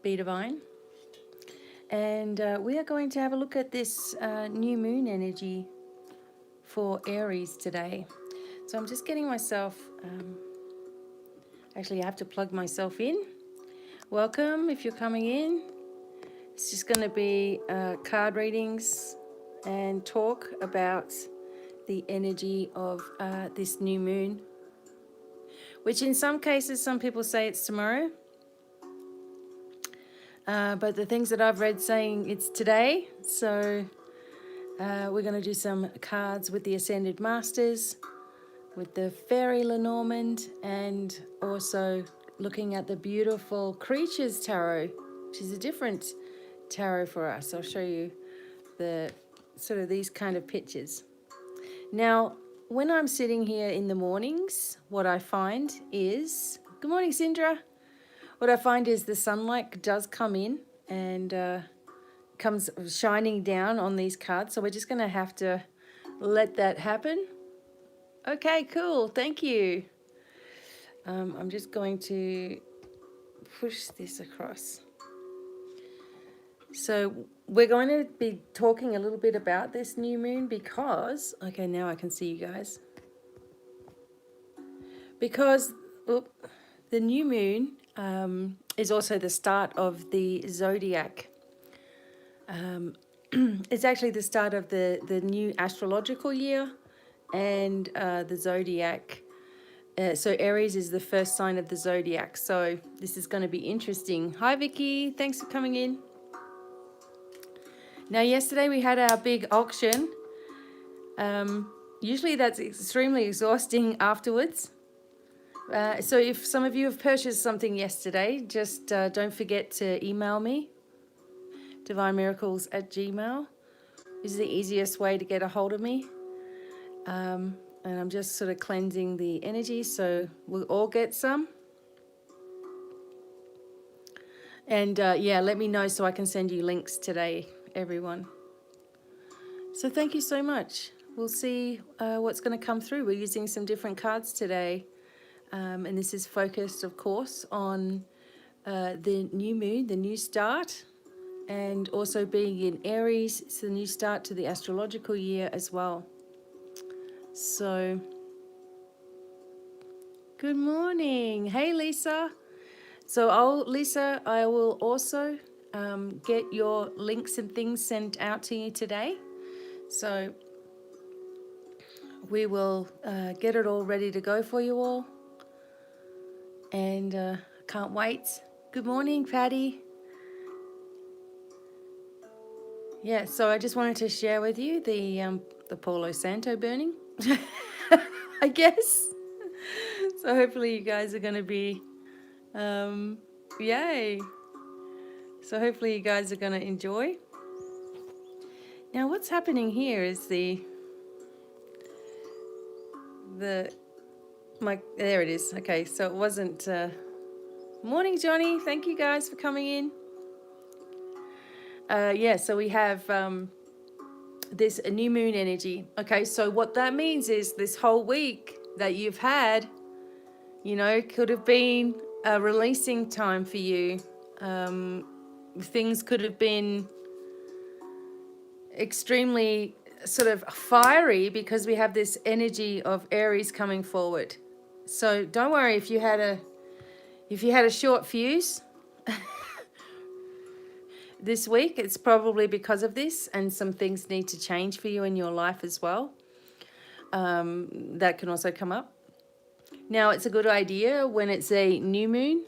BDevine, and we are going to have a look at this new moon energy for Aries today. So I'm just getting myself, actually I have to plug myself in. Welcome if you're coming in. It's just going to be card readings and talk about the energy of this new moon, which in some cases, some people say it's tomorrow. But the things that I've read saying it's today. So we're going to do some cards with the Ascended Masters, with the Fairy Lenormand, and also looking at the beautiful Creatures Tarot, which is a different tarot for us. I'll show you the sort of these kind of pictures. Now, when I'm sitting here in the mornings, what I find is, good morning, Sindra. What I find is the sunlight does come in and comes shining down on these cards. So we're just going to have to let that happen. Okay, cool. Thank you. I'm just going to push this across. So we're going to be talking a little bit about this new moon because, okay, now I can see you guys. Because the new moon is also the start of the zodiac. It's actually the start of the new astrological year and the zodiac. So Aries is the first sign of the zodiac. So this is going to be interesting. Hi, Vicky. Thanks for coming in. Now, yesterday we had our big auction. Usually that's extremely exhausting afterwards. So if some of you have purchased something yesterday, just don't forget to email me, divinemiracles@gmail.com. This is the easiest way to get a hold of me. And I'm just sort of cleansing the energy so we'll all get some. And yeah, let me know so I can send you links today, everyone. So thank you so much. We'll see what's going to come through. We're using some different cards today. And this is focused, of course, on the new moon, the new start, and also being in Aries, it's the new start to the astrological year as well. So, good morning. Hey, Lisa. So, Lisa, I will also get your links and things sent out to you today. So, we will get it all ready to go for you all. And can't wait. Good morning, Patty. Yeah, so I just wanted to share with you the Palo Santo burning, I guess. So hopefully you guys are going to be, yay. So hopefully you guys are going to enjoy. Now what's happening here is there it is. Okay, so it wasn't, morning, Johnny. Thank you guys for coming in. Yeah, so we have this new moon energy. Okay, so what that means is this whole week that you've had, you know, could have been a releasing time for you. Things could have been extremely sort of fiery because we have this energy of Aries coming forward. So don't worry if you had a short fuse this week, it's probably because of this, and some things need to change for you in your life as well. That can also come up. Now, it's a good idea when it's a new moon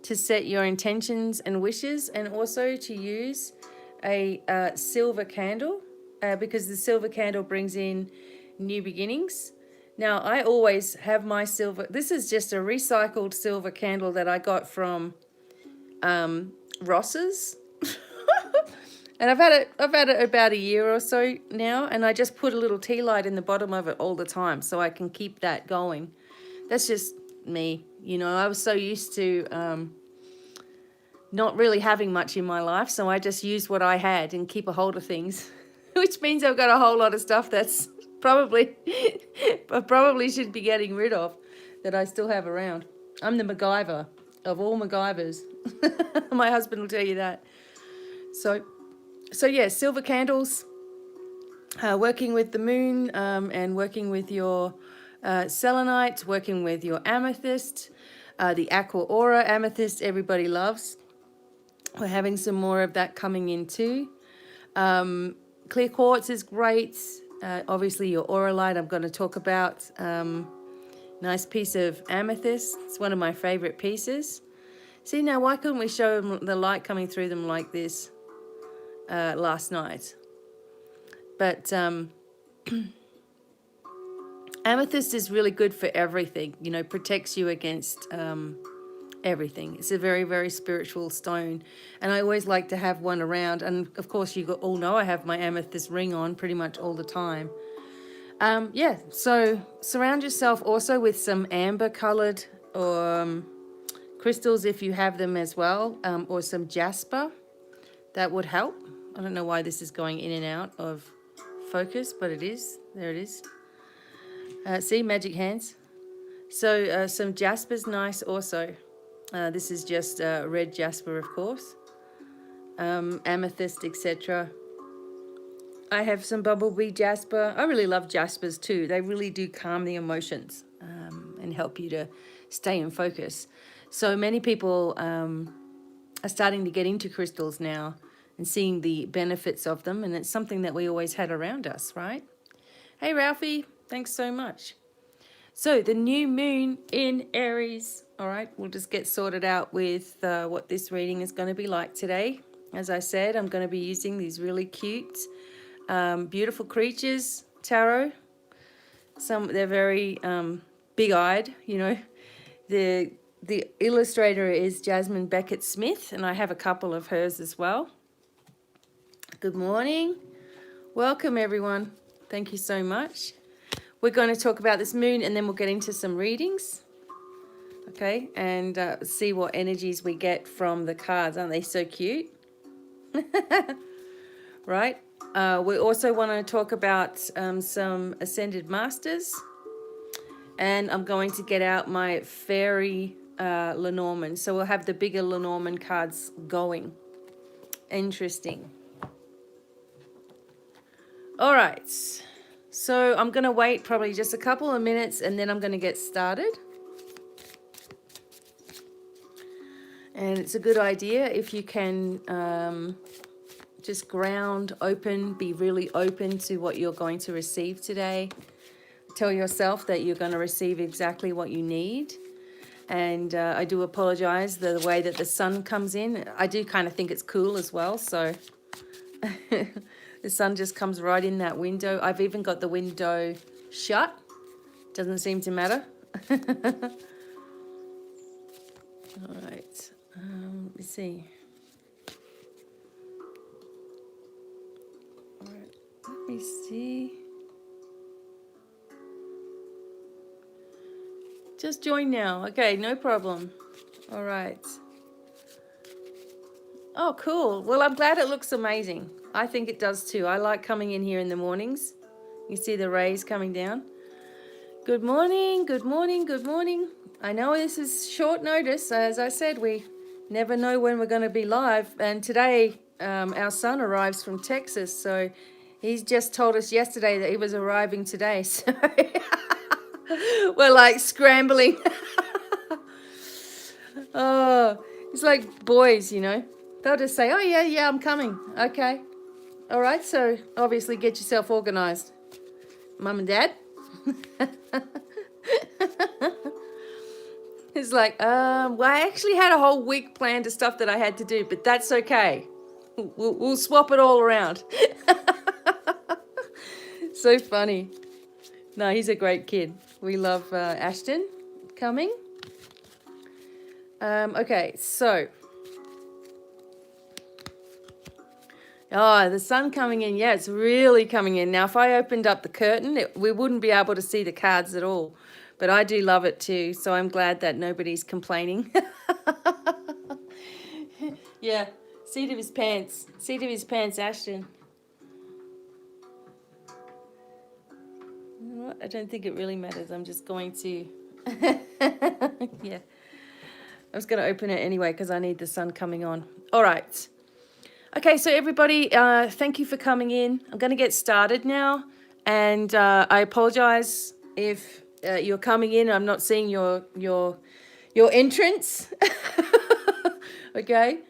to set your intentions and wishes, and also to use a silver candle because the silver candle brings in new beginnings. Now, I always have my silver. This is just a recycled silver candle that I got from Ross's. And I've had it about a year or so now, and I just put a little tea light in the bottom of it all the time so I can keep that going. That's just me, you know. I was so used to not really having much in my life, so I just used what I had and keep a hold of things, which means I've got a whole lot of stuff that's I probably should be getting rid of, that I still have around. I'm the MacGyver of all MacGyvers. My husband will tell you that. So yeah, silver candles, working with the moon, and working with your selenite, working with your amethyst, the aqua aura amethyst everybody loves. We're having some more of that coming in too. Clear quartz is great. Obviously your aura light I'm going to talk about. Nice piece of amethyst. It's one of my favorite pieces. See, now why couldn't we show them the light coming through them like this last night? But amethyst is really good for everything, you know, protects you against everything. It's a very, very spiritual stone. And I always like to have one around. And of course, you all know I have my amethyst ring on pretty much all the time. Yeah, so surround yourself also with some amber colored or crystals if you have them as well, or some jasper. That would help. I don't know why this is going in and out of focus, but it is. There it is. See, magic hands. So some jasper's nice also. This is just red jasper, of course. Amethyst, etc. I have some bumblebee jasper. I really love jaspers too. They really do calm the emotions and help you to stay in focus. So many people are starting to get into crystals now and seeing the benefits of them. And it's something that we always had around us, right? Hey, Ralphie, thanks so much. So the new moon in Aries. All right, we'll just get sorted out with what this reading is going to be like today. As I said, I'm going to be using these really cute, beautiful creatures, tarot. They're very big-eyed, you know. The illustrator is Jasmine Beckett Smith, and I have a couple of hers as well. Good morning. Welcome, everyone. Thank you so much. We're going to talk about this moon, and then we'll get into some readings. Okay, and see what energies we get from the cards. Aren't they so cute? Right. We also want to talk about some Ascended Masters. And I'm going to get out my fairy Lenormand. So we'll have the bigger Lenormand cards going. Interesting. All right. So I'm going to wait probably just a couple of minutes and then I'm going to get started. And it's a good idea if you can just ground open, be really open to what you're going to receive today. Tell yourself that you're going to receive exactly what you need. And I do apologize the way that the sun comes in. I do kind of think it's cool as well. So the sun just comes right in that window. I've even got the window shut. Doesn't seem to matter. All right. Let's see. All right. Let me see. Just join now. Okay, no problem. All right. Oh, cool. Well, I'm glad it looks amazing. I think it does too. I like coming in here in the mornings. You see the rays coming down. Good morning, good morning, good morning. I know this is short notice. As I said, we never know when we're going to be live. And today, our son arrives from Texas. So he's just told us yesterday that he was arriving today. So we're like scrambling. Oh, it's like boys, you know. They'll just say, oh, yeah, I'm coming. Okay. All right, so obviously get yourself organized. Mum and Dad? It's like, well, I actually had a whole week planned of stuff that I had to do, but that's okay. We'll swap it all around. So funny. No, he's a great kid. We love Ashton coming. Okay, so. Oh, the sun coming in. Yeah, it's really coming in. Now, if I opened up the curtain, we wouldn't be able to see the cards at all. But I do love it too, so I'm glad that nobody's complaining. Yeah, seat of his pants. Seat of his pants, Ashton. I don't think it really matters. I'm just going to... Yeah. I was going to open it anyway because I need the sun coming on. All right. Okay, so everybody, thank you for coming in. I'm going to get started now. And I apologize if you're coming in. I'm not seeing your entrance. Okay.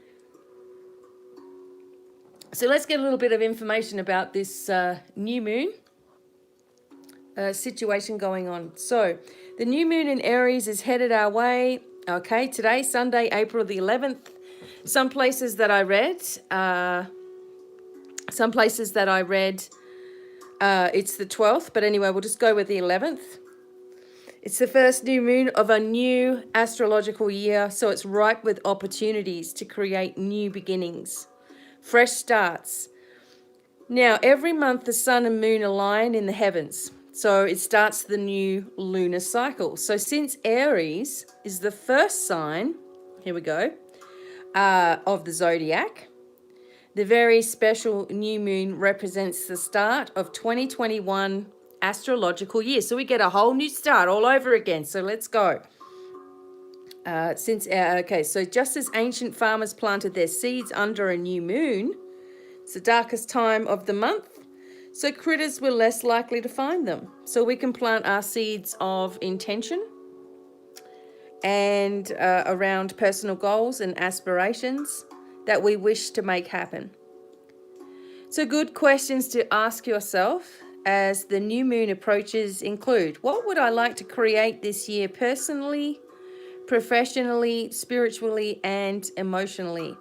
So let's get a little bit of information about this new moon situation going on. So the new moon in Aries is headed our way. Okay, today, Sunday, April the 11th. Some places that I read, it's the 12th, but anyway, we'll just go with the 11th. It's the first new moon of a new astrological year, so it's ripe with opportunities to create new beginnings, fresh starts. Now, every month the sun and moon align in the heavens, so it starts the new lunar cycle. So since Aries is the first sign, here we go, of the zodiac, the very special new moon represents the start of 2021 astrological year. So we get a whole new start all over again. So let's go. So just as ancient farmers planted their seeds under a new moon, it's the darkest time of the month, so critters were less likely to find them. So we can plant our seeds of intention and around personal goals and aspirations that we wish to make happen. So good questions to ask yourself as the new moon approaches include, what would I like to create this year personally, professionally, spiritually, and emotionally?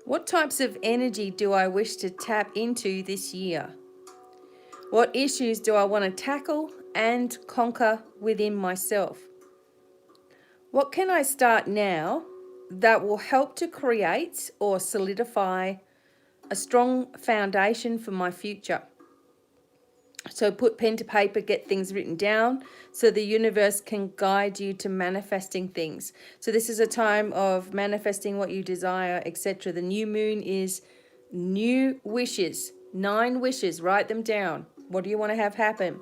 What types of energy do I wish to tap into this year? What issues do I want to tackle and conquer within myself? What can I start now that will help to create or solidify a strong foundation for my future? So put pen to paper, get things written down so the universe can guide you to manifesting things. So this is a time of manifesting what you desire, etc. The new moon is new wishes, 9 wishes, write them down. What do you want to have happen?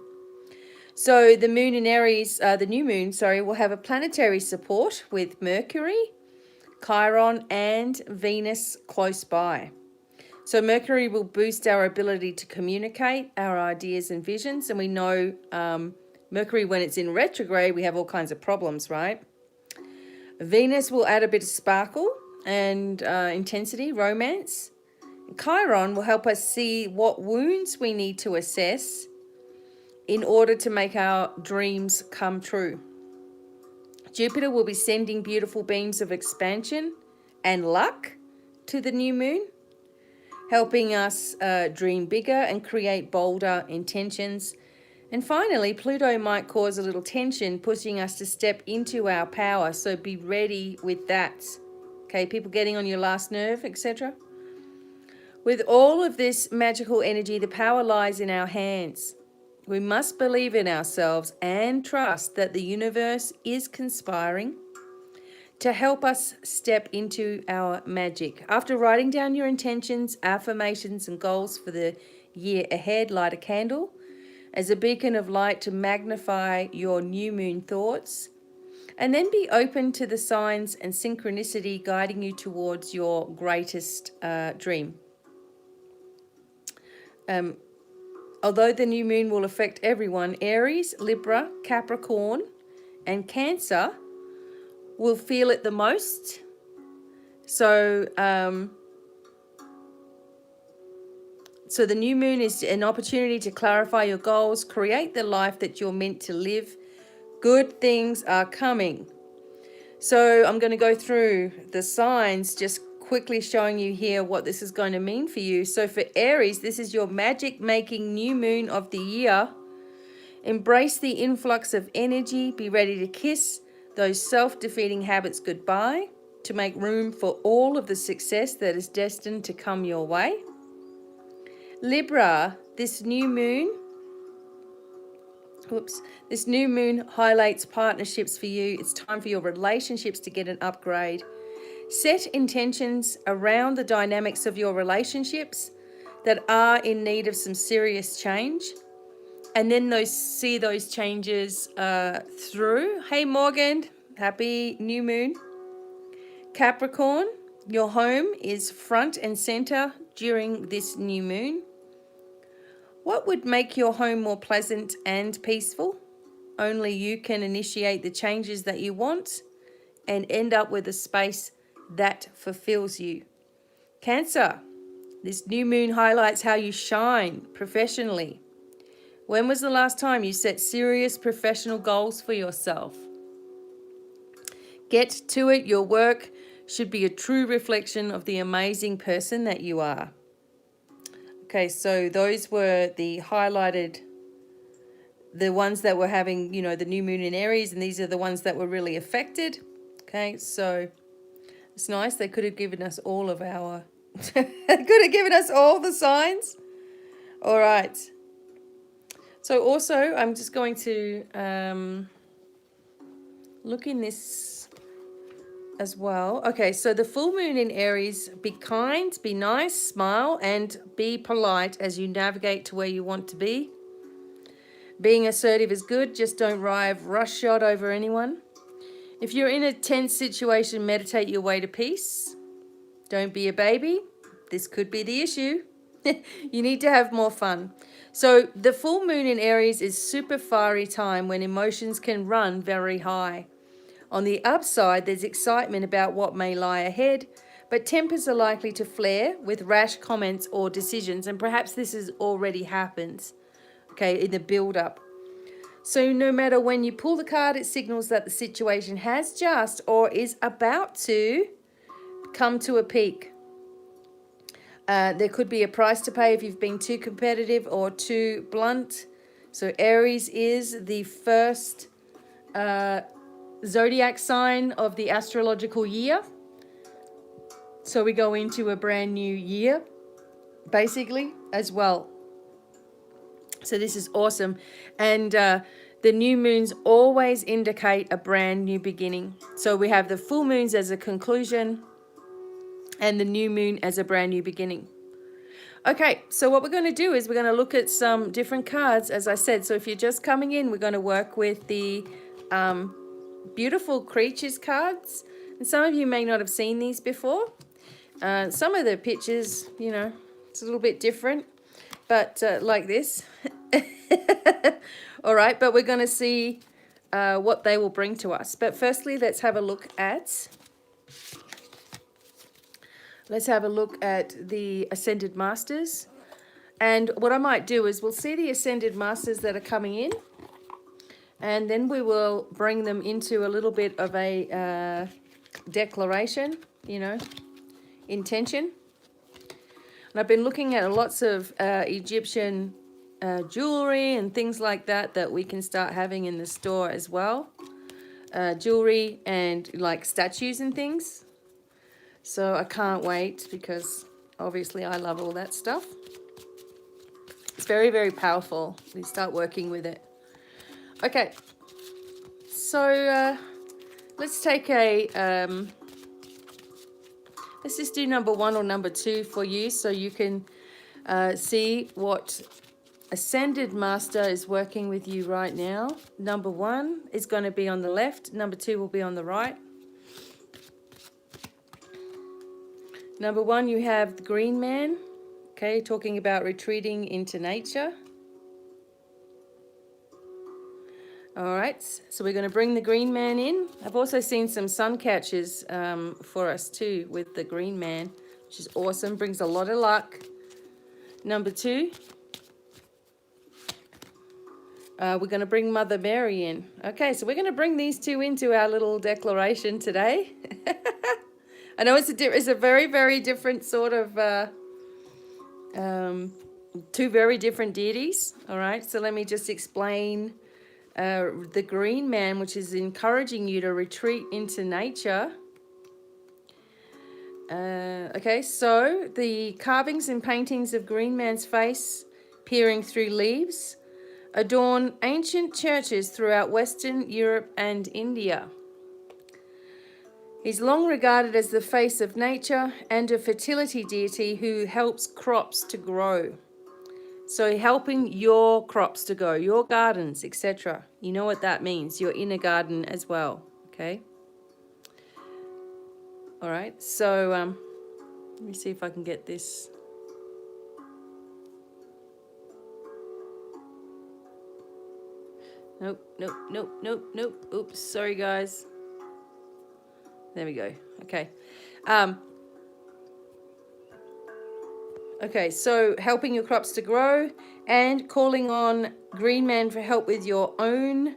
So the moon in Aries, the new moon, will have a planetary support with Mercury, Chiron, and Venus close by. So Mercury will boost our ability to communicate our ideas and visions. And we know Mercury, when it's in retrograde, we have all kinds of problems, right? Venus will add a bit of sparkle and intensity, romance. Chiron will help us see what wounds we need to assess in order to make our dreams come true. Jupiter will be sending beautiful beams of expansion and luck to the new moon, helping us dream bigger and create bolder intentions. And finally, Pluto might cause a little tension, pushing us to step into our power. So be ready with that. Okay, people getting on your last nerve, etc. With all of this magical energy, the power lies in our hands. We must believe in ourselves and trust that the universe is conspiring to help us step into our magic. After writing down your intentions, affirmations, and goals for the year ahead, light a candle as a beacon of light to magnify your new moon thoughts, and then be open to the signs and synchronicity guiding you towards your greatest dream. Although the new moon will affect everyone, Aries, Libra, Capricorn, and Cancer will feel it the most. So the new moon is an opportunity to clarify your goals, create the life that you're meant to live. Good things are coming. So I'm going to go through the signs, just quickly showing you here what this is going to mean for you. So for Aries, this is your magic-making new moon of the year. Embrace the influx of energy. Be ready to kiss those self-defeating habits goodbye to make room for all of the success that is destined to come your way. Libra, this new moon highlights partnerships for you. It's time for your relationships to get an upgrade. Set intentions around the dynamics of your relationships that are in need of some serious change. And then see those changes through. Hey, Morgan, happy new moon. Capricorn, your home is front and center during this new moon. What would make your home more pleasant and peaceful? Only you can initiate the changes that you want and end up with a space that fulfills you. Cancer, this new moon highlights how you shine professionally. When was the last time you set serious professional goals for yourself? Get to it. Your work should be a true reflection of the amazing person that you are. Okay, so those were the highlighted, the ones that were having, the new moon in Aries, and these are the ones that were really affected. Okay, so it's nice. They could have given us all of our, they could have given us all the signs. All right. So also, I'm just going to look in this as well. Okay, so the full moon in Aries, be kind, be nice, smile, and be polite as you navigate to where you want to be. Being assertive is good, just don't drive roughshod over anyone. If you're in a tense situation, meditate your way to peace. Don't be a baby. This could be the issue. You need to have more fun. So the full moon in Aries is super fiery time when emotions can run very high. On the upside, there's excitement about what may lie ahead, but tempers are likely to flare with rash comments or decisions, and perhaps this has already happened, okay, in the build-up. So no matter when you pull the card, it signals that the situation has just or is about to come to a peak. There could be a price to pay if you've been too competitive or too blunt. So Aries is the first zodiac sign of the astrological year. So we go into a brand new year, basically, as well. So this is awesome. And the new moons always indicate a brand new beginning. So we have the full moons as a conclusion and the new moon as a brand new beginning. Okay, so what we're going to do is we're going to look at some different cards, as I said. So if you're just coming in, we're going to work with the beautiful creatures cards. And some of you may not have seen these before. Some of the pictures, it's a little bit different, but like this. All right, but we're going to see what they will bring to us. But firstly, let's have a look at the Ascended Masters. And what I might do is we'll see the Ascended Masters that are coming in, and then we will bring them into a little bit of a declaration, intention. And I've been looking at lots of Egyptian jewelry and things like that we can start having in the store as well. Jewelry and like statues and things. So I can't wait because obviously I love all that stuff. It's very, very powerful. You start working with it. Okay, so let's take let's just do number 1 or number 2 for you so you can see what Ascended Master is working with you right now. Number 1 is going to be on the left. Number 2 will be on the right. Number 1, you have the Green Man, okay, talking about retreating into nature. All right, so we're going to bring the Green Man in. I've also seen some sun catchers for us too with the Green Man, which is awesome, brings a lot of luck. Number 2, we're going to bring Mother Mary in. Okay, so we're going to bring these two into our little declaration today. I know it's a very, very different sort of, two very different deities. All right, so let me just explain the Green Man, which is encouraging you to retreat into nature. Okay, so the carvings and paintings of Green Man's face peering through leaves adorn ancient churches throughout Western Europe and India. He's long regarded as the face of nature and a fertility deity who helps crops to grow. So helping your crops to grow, your gardens, etc. You know what that means, your inner garden as well, okay? All right, so let me see if I can get this. Nope. Oops, sorry guys. There we go. Okay. Okay, so helping your crops to grow and calling on Green Man for help with your own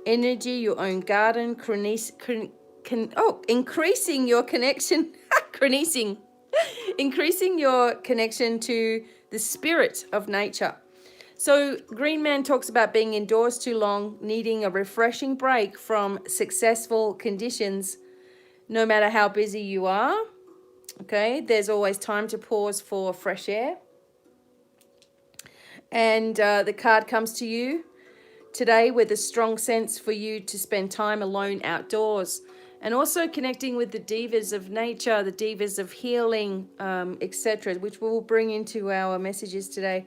energy, your own garden, increasing your connection, increasing your connection to the spirit of nature. So Green Man talks about being indoors too long, needing a refreshing break from successful conditions, no matter how busy you are. Okay, there's always time to pause for fresh air. And the card comes to you today with a strong sense for you to spend time alone outdoors, and also connecting with the divas of nature, the divas of healing, etc., which we'll bring into our messages today.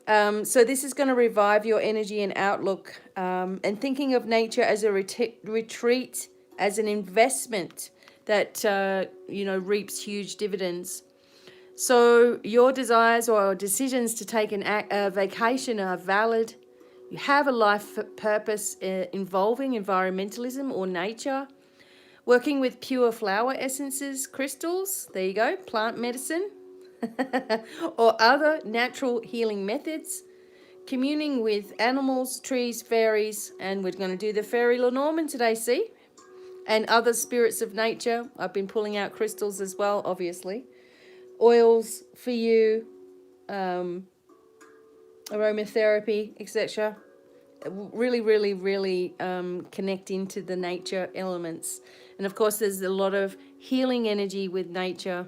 So this is going to revive your energy and outlook, and thinking of nature as a retreat, as an investment that reaps huge dividends. So your desires or decisions to take a vacation are valid. You have a life purpose involving environmentalism or nature, working with pure flower essences, crystals, there you go, plant medicine, or other natural healing methods, communing with animals, trees, fairies, and we're going to do the fairy Lenormand today, see? And other spirits of nature. I've been pulling out crystals as well, obviously. Oils for you, aromatherapy, etc. Really connect into the nature elements. And of course, there's a lot of healing energy with nature.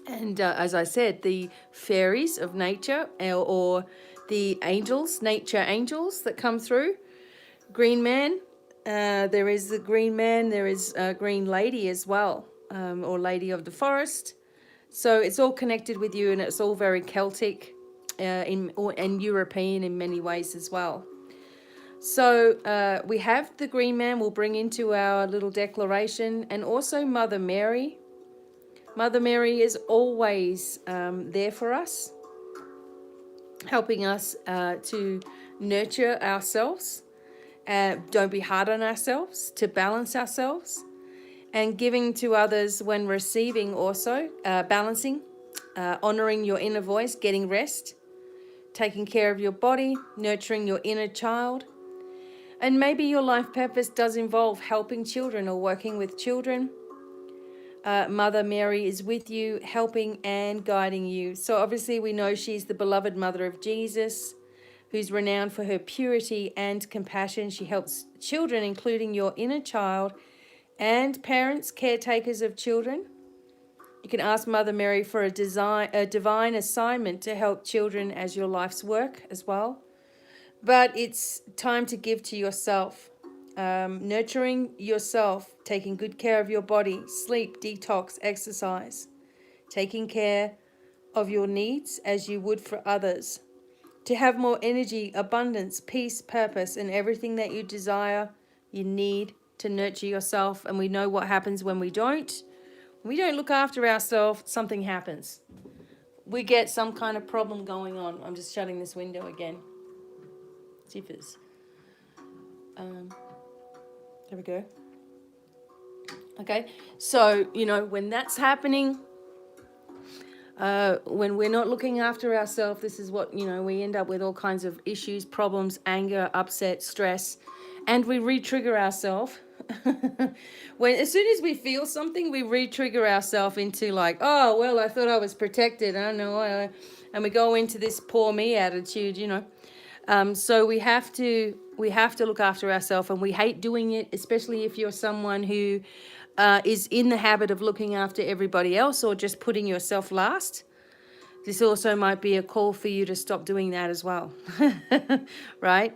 And as I said, the fairies of nature, or the angels, nature angels that come through. Green Man, there is the Green Man, there is a Green Lady as well, or Lady of the Forest. So it's all connected with you, and it's all very Celtic and European in many ways as well. So we have the Green Man we'll bring into our little declaration, and also Mother Mary. Mother Mary is always there for us, helping us to nurture ourselves, don't be hard on ourselves, to balance ourselves, and giving to others when receiving also, balancing, honoring your inner voice, getting rest, taking care of your body, nurturing your inner child. And maybe your life purpose does involve helping children or working with children. Mother Mary is with you, helping and guiding you. So obviously we know she's the beloved mother of Jesus, who's renowned for her purity and compassion. She helps children, including your inner child, and parents, caretakers of children. You can ask Mother Mary for a divine assignment to help children as your life's work as well. But it's time to give to yourself. Nurturing yourself, taking good care of your body, sleep, detox, exercise, taking care of your needs as you would for others, to have more energy, abundance, peace, purpose, and everything that you desire, you need to nurture yourself. And we know what happens when we don't. When we don't look after ourselves, something happens. We get some kind of problem going on. I'm just shutting this window again. See if it's... there we go. Okay, so, when that's happening, when we're not looking after ourselves, this is what, we end up with all kinds of issues, problems, anger, upset, stress, and we re-trigger ourselves. As soon as we feel something, we re-trigger ourselves into like, oh, well, I thought I was protected. I don't know. And we go into this poor me attitude, So we have to look after ourselves, and we hate doing it, especially if you're someone who is in the habit of looking after everybody else or just putting yourself last. This also might be a call for you to stop doing that as well, right?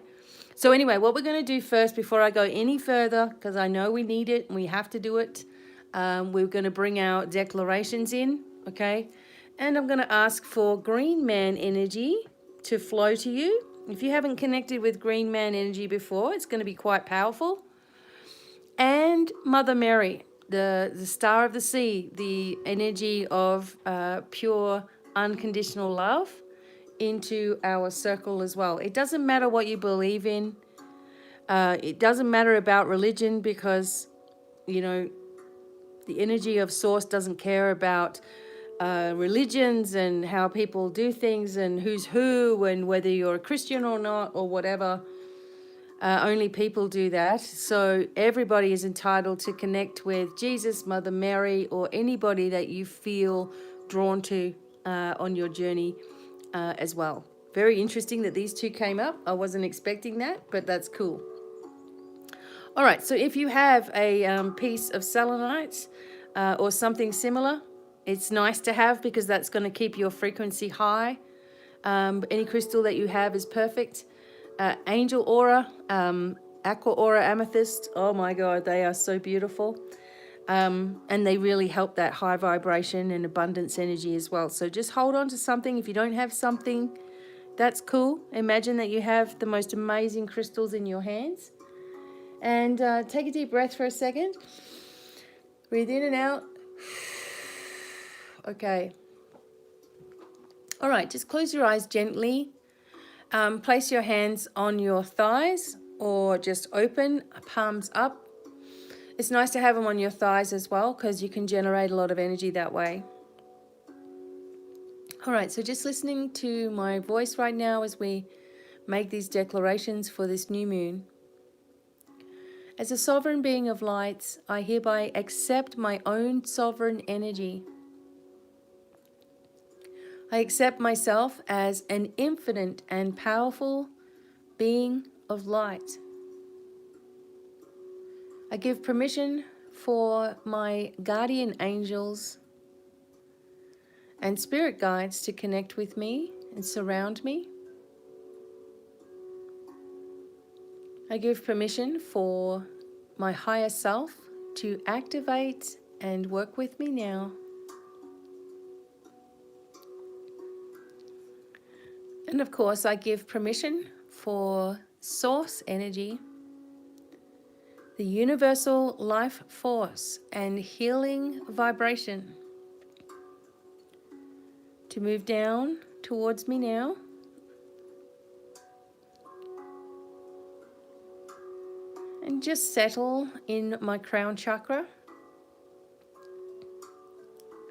So anyway, what we're going to do first, before I go any further, because I know we need it and we have to do it, we're going to bring our declarations in, okay? And I'm going to ask for Green Man energy to flow to you. If you haven't connected with Green Man energy before, it's going to be quite powerful. And Mother Mary, the star of the sea, the energy of pure unconditional love into our circle as well. It doesn't matter what you believe in. It doesn't matter about religion, because, you know, the energy of source doesn't care about religions and how people do things and who's who and whether you're a Christian or not or whatever. Only people do that. So everybody is entitled to connect with Jesus, Mother Mary, or anybody that you feel drawn to on your journey as well. Very interesting that these two came up. I wasn't expecting that, but that's cool. All right, so if you have a piece of selenite or something similar, it's nice to have because that's going to keep your frequency high. Any crystal that you have is perfect. Angel aura, aqua aura amethyst. Oh my God, they are so beautiful. And they really help that high vibration and abundance energy as well. So just hold on to something. If you don't have something, that's cool. Imagine that you have the most amazing crystals in your hands. And take a deep breath for a second. Breathe in and out. Okay. All right, just close your eyes gently. Place your hands on your thighs or just open, palms up. It's nice to have them on your thighs as well because you can generate a lot of energy that way. All right, so just listening to my voice right now as we make these declarations for this new moon. As a sovereign being of light, I hereby accept my own sovereign energy. I accept myself as an infinite and powerful being of light. I give permission for my guardian angels and spirit guides to connect with me and surround me. I give permission for my higher self to activate and work with me now. And of course, I give permission for source energy, the universal life force and healing vibration to move down towards me now. And just settle in my crown chakra.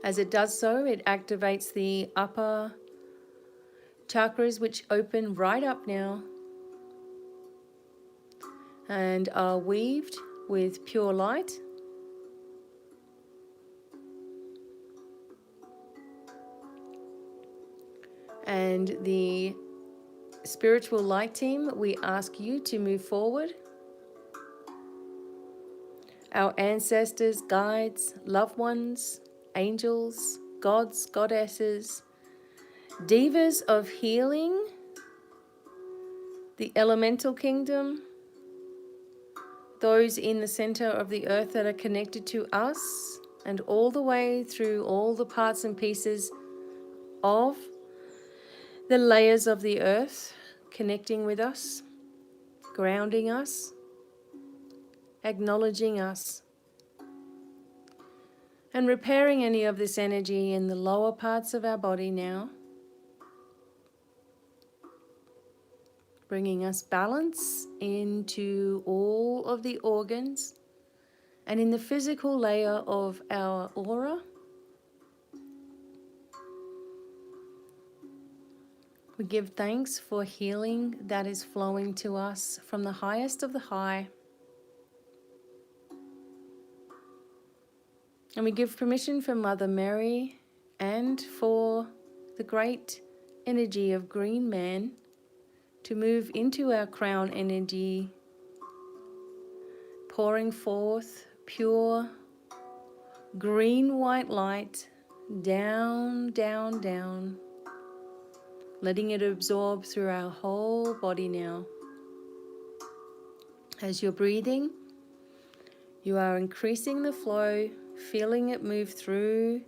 As it does so, it activates the upper chakras, which open right up now and are weaved with pure light. And the spiritual light team, we ask you to move forward. Our ancestors, guides, loved ones, angels, gods, goddesses, divas of healing, the elemental kingdom, those in the center of the earth that are connected to us, and all the way through all the parts and pieces of the layers of the earth, connecting with us, grounding us, acknowledging us, and repairing any of this energy in the lower parts of our body now, bringing us balance into all of the organs and in the physical layer of our aura. We give thanks for healing that is flowing to us from the highest of the high. And we give permission for Mother Mary and for the great energy of Green Man to move into our crown energy, pouring forth pure green-white light down, down, down, letting it absorb through our whole body now. As you're breathing, you are increasing the flow, feeling it move through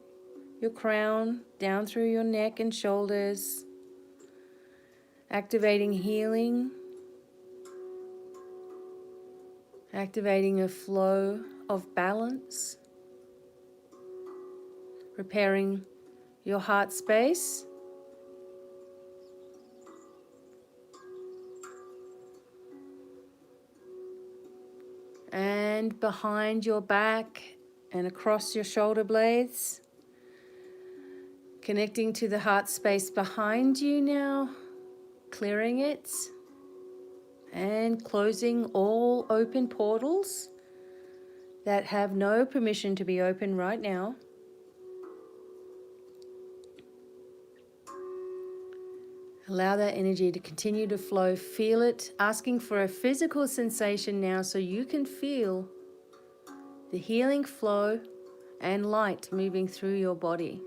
your crown, down through your neck and shoulders, activating healing, activating a flow of balance repairing your heart space. And behind your back and across your shoulder blades. Connecting to the heart space behind you now, clearing it and closing all open portals that have no permission to be open right now. Allow that energy to continue to flow. Feel it, asking for a physical sensation now so you can feel the healing flow and light moving through your body.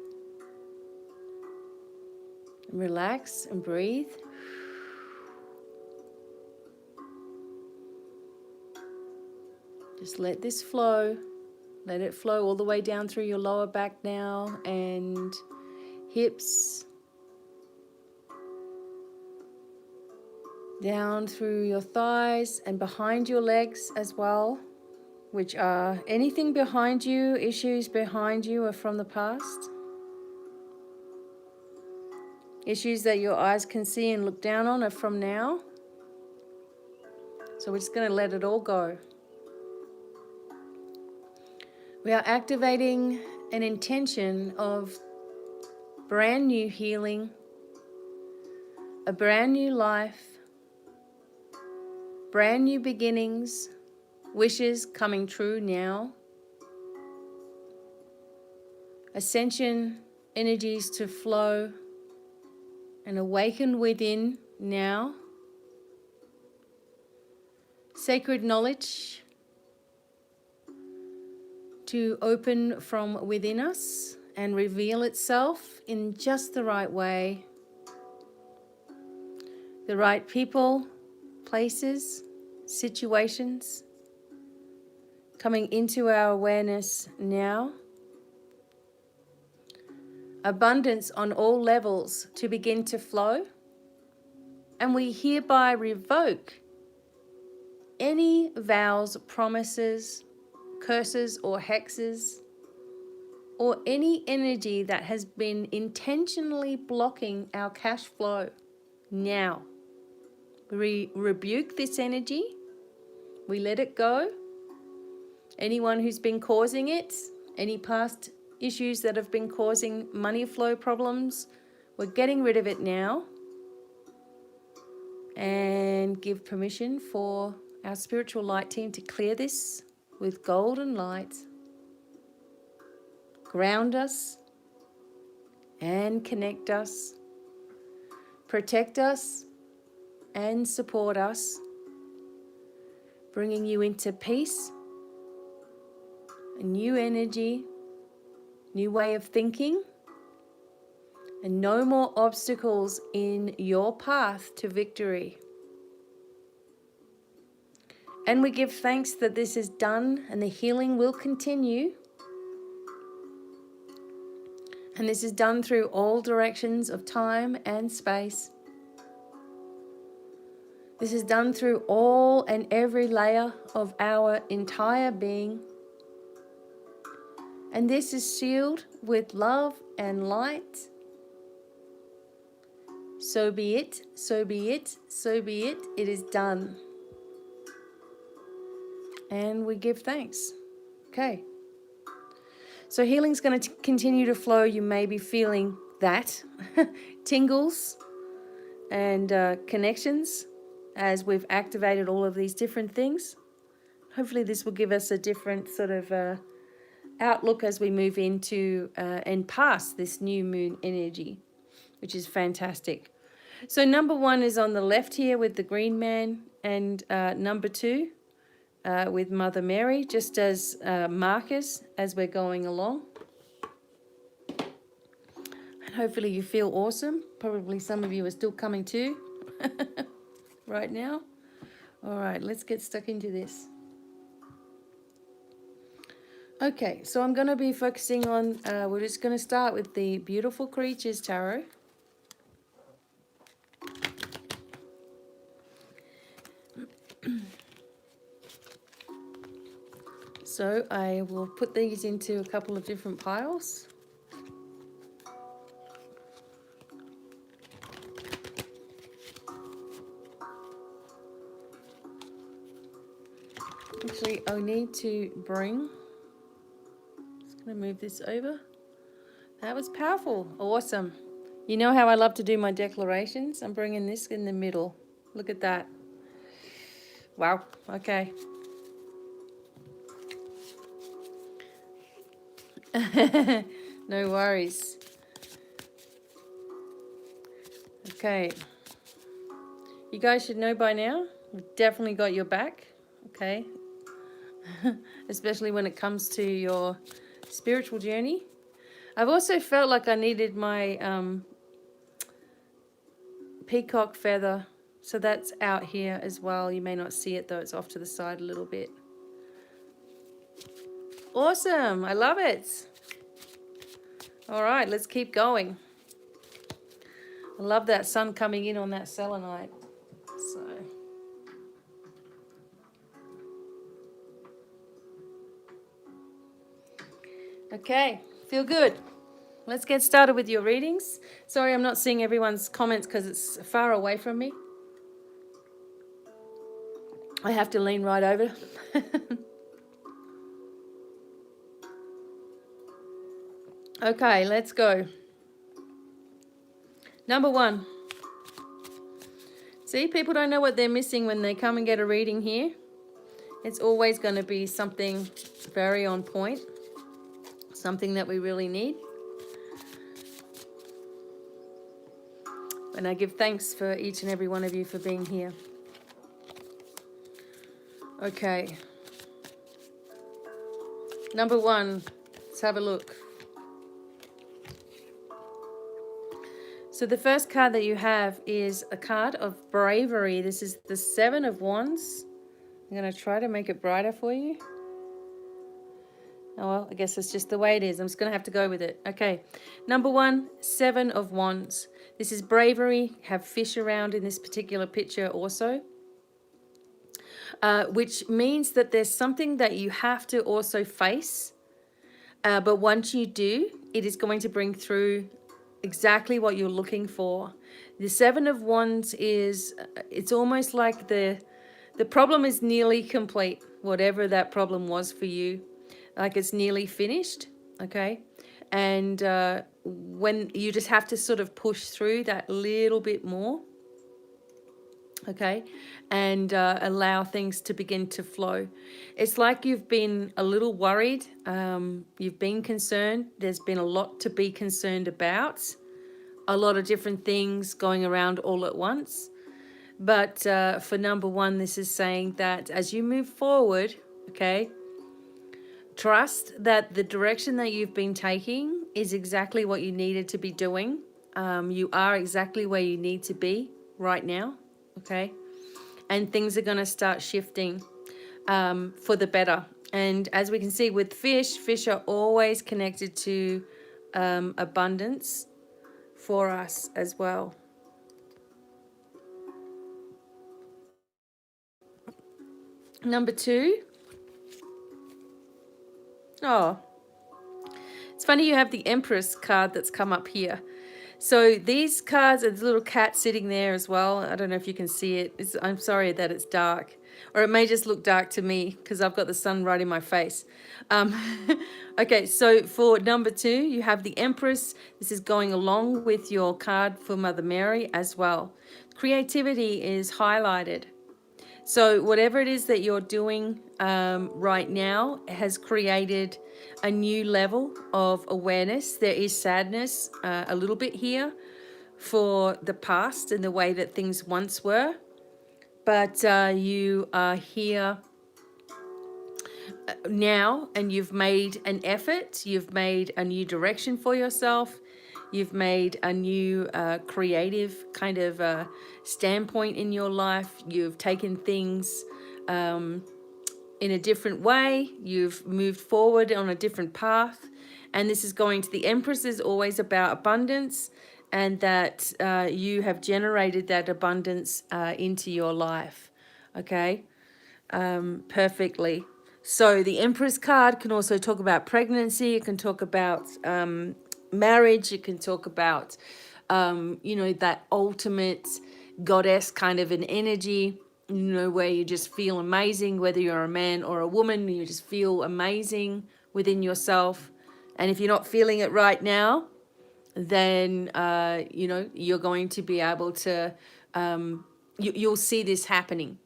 Relax and breathe. Just let this flow. Let it flow all the way down through your lower back now and hips. Down through your thighs and behind your legs as well, which are anything behind you, issues behind you are from the past. Issues that your eyes can see and look down on are from now. So we're just going to let it all go. We are activating an intention of brand new healing, a brand new life, brand new beginnings, wishes coming true now, ascension energies to flow and awaken within now, sacred knowledge to open from within us and reveal itself in just the right way. The right people, places, situations coming into our awareness now. Abundance on all levels to begin to flow. And we hereby revoke any vows, promises, curses or hexes, or any energy that has been intentionally blocking our cash flow now. We rebuke this energy. We let it go. Anyone who's been causing it, any past issues that have been causing money flow problems, we're getting rid of it now. And give permission for our spiritual light team to clear this with golden light. Ground us and connect us. Protect us and support us. Bringing you into peace, a new energy, new way of thinking, and no more obstacles in your path to victory. And we give thanks that this is done and the healing will continue. And this is done through all directions of time and space. This is done through all and every layer of our entire being. And this is sealed with love and light. So be it, so be it, so be it. It is done. And we give thanks. Okay. So healing's going to continue to flow. You may be feeling that. Tingles and connections as we've activated all of these different things. Hopefully this will give us a different sort of outlook as we move into and past this new moon energy, which is fantastic. So number 1 is on the left here with the green man, and number 2 with Mother Mary, just as markers as we're going along. And hopefully you feel awesome. Probably some of you are still coming to right now. All right, let's get stuck into this. Okay, so I'm going to be focusing on, we're just going to start with the Beautiful Creatures Tarot. So I will put these into a couple of different piles. Actually, I need to bring, just going to move this over. That was powerful. Awesome. You know how I love to do my declarations? I'm bringing this in the middle. Look at that. Wow. Okay. No worries. Okay. You guys should know by now, we've definitely got your back. Okay. Especially when it comes to your spiritual journey. I've also felt like I needed my peacock feather. So that's out here as well. You may not see it though, it's off to the side a little bit. Awesome, I love it. All right, let's keep going. I love that sun coming in on that selenite. So, okay, feel good. Let's get started with your readings. Sorry, I'm not seeing everyone's comments because it's far away from me. I have to lean right over. Okay, let's go. Number 1. See, people don't know what they're missing when they come and get a reading here. It's always going to be something very on point, something that we really need. And I give thanks for each and every one of you for being here. Okay. Number 1, let's have a look. So the first card that you have is a card of bravery. This is the 7 of Wands. I'm going to try to make it brighter for you. Oh, well, I guess it's just the way it is. I'm just going to have to go with it. Okay. Number 1, 7 of Wands. This is bravery. Have fish around in this particular picture also. Which means that there's something that you have to also face. But once you do, it is going to bring through exactly what you're looking for. The 7 of Wands is, it's almost like the problem is nearly complete, whatever that problem was for you. Like it's nearly finished, okay? And when you just have to sort of push through that little bit more, okay, and allow things to begin to flow. It's like you've been a little worried, you've been concerned, there's been a lot to be concerned about, a lot of different things going around all at once. But for number 1, this is saying that as you move forward, okay, trust that the direction that you've been taking is exactly what you needed to be doing. You are exactly where you need to be right now. Okay, and things are going to start shifting for the better. And as we can see with fish are always connected to abundance for us as well. Number 2. Oh, it's funny you have the Empress card that's come up here. So these cards, there's a little cat sitting there as well. I don't know if you can see it. I'm sorry that it's dark. Or it may just look dark to me because I've got the sun right in my face. Okay, so for number 2, you have the Empress. This is going along with your card for Mother Mary as well. Creativity is highlighted. So whatever it is that you're doing right now has created a new level of awareness. There is sadness a little bit here for the past and the way that things once were. But you are here now and you've made an effort. You've made a new direction for yourself. You've made a new creative kind of standpoint in your life. You've taken things in a different way. You've moved forward on a different path. And this is going to the Empress is always about abundance, and that you have generated that abundance into your life. Okay, perfectly. So the Empress card can also talk about pregnancy. It can talk about marriage. It can talk about, you know, that ultimate goddess kind of an energy. where you just feel amazing, whether you're a man or a woman, you just feel amazing within yourself. And if you're not feeling it right now, then, you're going to be able to, you'll see this happening.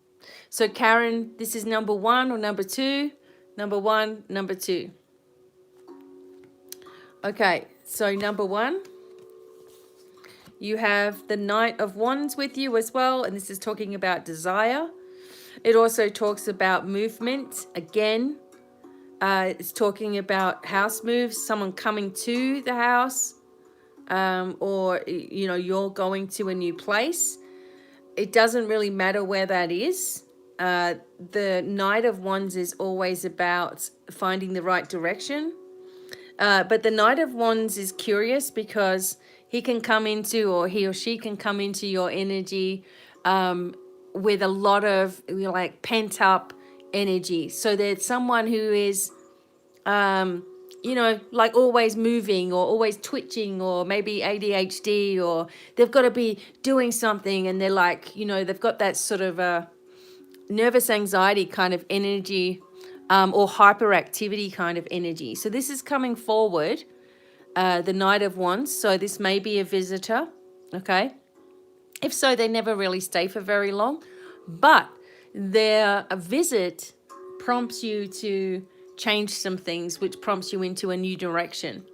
So Karen, this is number 1 or number 2? Number 1, number 2. Okay, so number 1, you have the Knight of Wands with you as well, and this is talking about desire. It also talks about movement. Again, it's talking about house moves, someone coming to the house, or, you're going to a new place. It doesn't really matter where that is. The Knight of Wands is always about finding the right direction. But the Knight of Wands is curious because he can come into, or he or she can come into your energy with a lot of like pent up energy. So there's someone who is, like always moving or always twitching, or maybe ADHD, or they've got to be doing something, and they're like, they've got that sort of nervous anxiety kind of energy, or hyperactivity kind of energy. So this is coming forward, the Knight of Wands. So this may be a visitor, okay? If so, they never really stay for very long, but their visit prompts you to change some things, which prompts you into a new direction.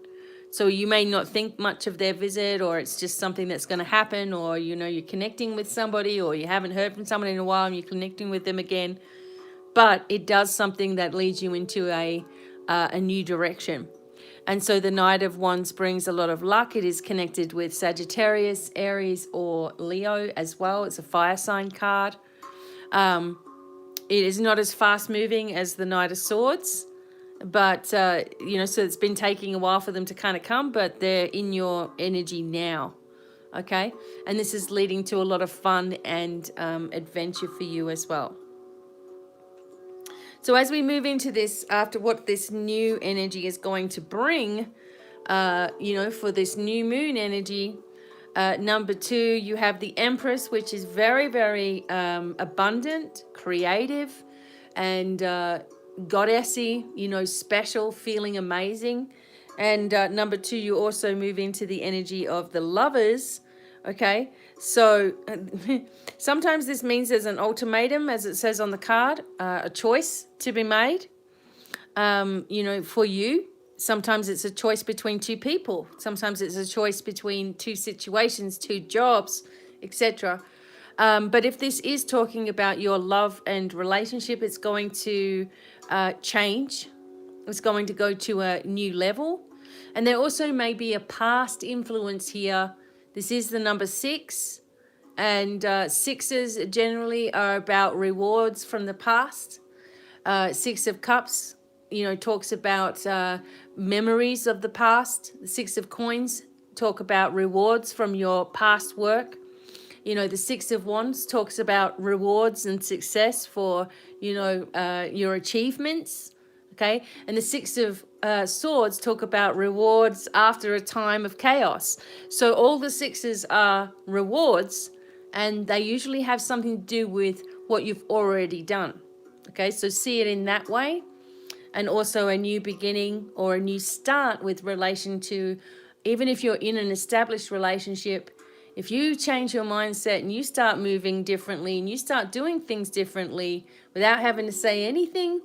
So you may not think much of their visit, or it's just something that's going to happen, or, you're connecting with somebody, or you haven't heard from someone in a while and you're connecting with them again. But it does something that leads you into a new direction. And so the Knight of Wands brings a lot of luck. It is connected with Sagittarius, Aries, or Leo as well. It's a fire sign card. It is not as fast moving as the Knight of Swords, but, so it's been taking a while for them to kind of come, but they're in your energy now, okay? And this is leading to a lot of fun and adventure for you as well. So as we move into this, after what this new energy is going to bring, for this new moon energy, number 2, you have the Empress, which is very, very abundant, creative, and goddessy, special, feeling amazing. And number 2, you also move into the energy of the Lovers. Okay, so sometimes this means there's an ultimatum, as it says on the card, a choice to be made, for you. Sometimes it's a choice between 2 people. Sometimes it's a choice between 2 situations, 2 jobs, etc. But if this is talking about your love and relationship, it's going to change. It's going to go to a new level. And there also may be a past influence here. This is the number 6, and 6s generally are about rewards from the past. 6 of Cups, talks about memories of the past. The 6 of Coins talk about rewards from your past work. The 6 of Wands talks about rewards and success for, your achievements. Okay, and the 6 of Swords talk about rewards after a time of chaos. So all the 6s are rewards, and they usually have something to do with what you've already done. Okay, so see it in that way. And also a new beginning or a new start with relation to, even if you're in an established relationship, if you change your mindset and you start moving differently and you start doing things differently without having to say anything,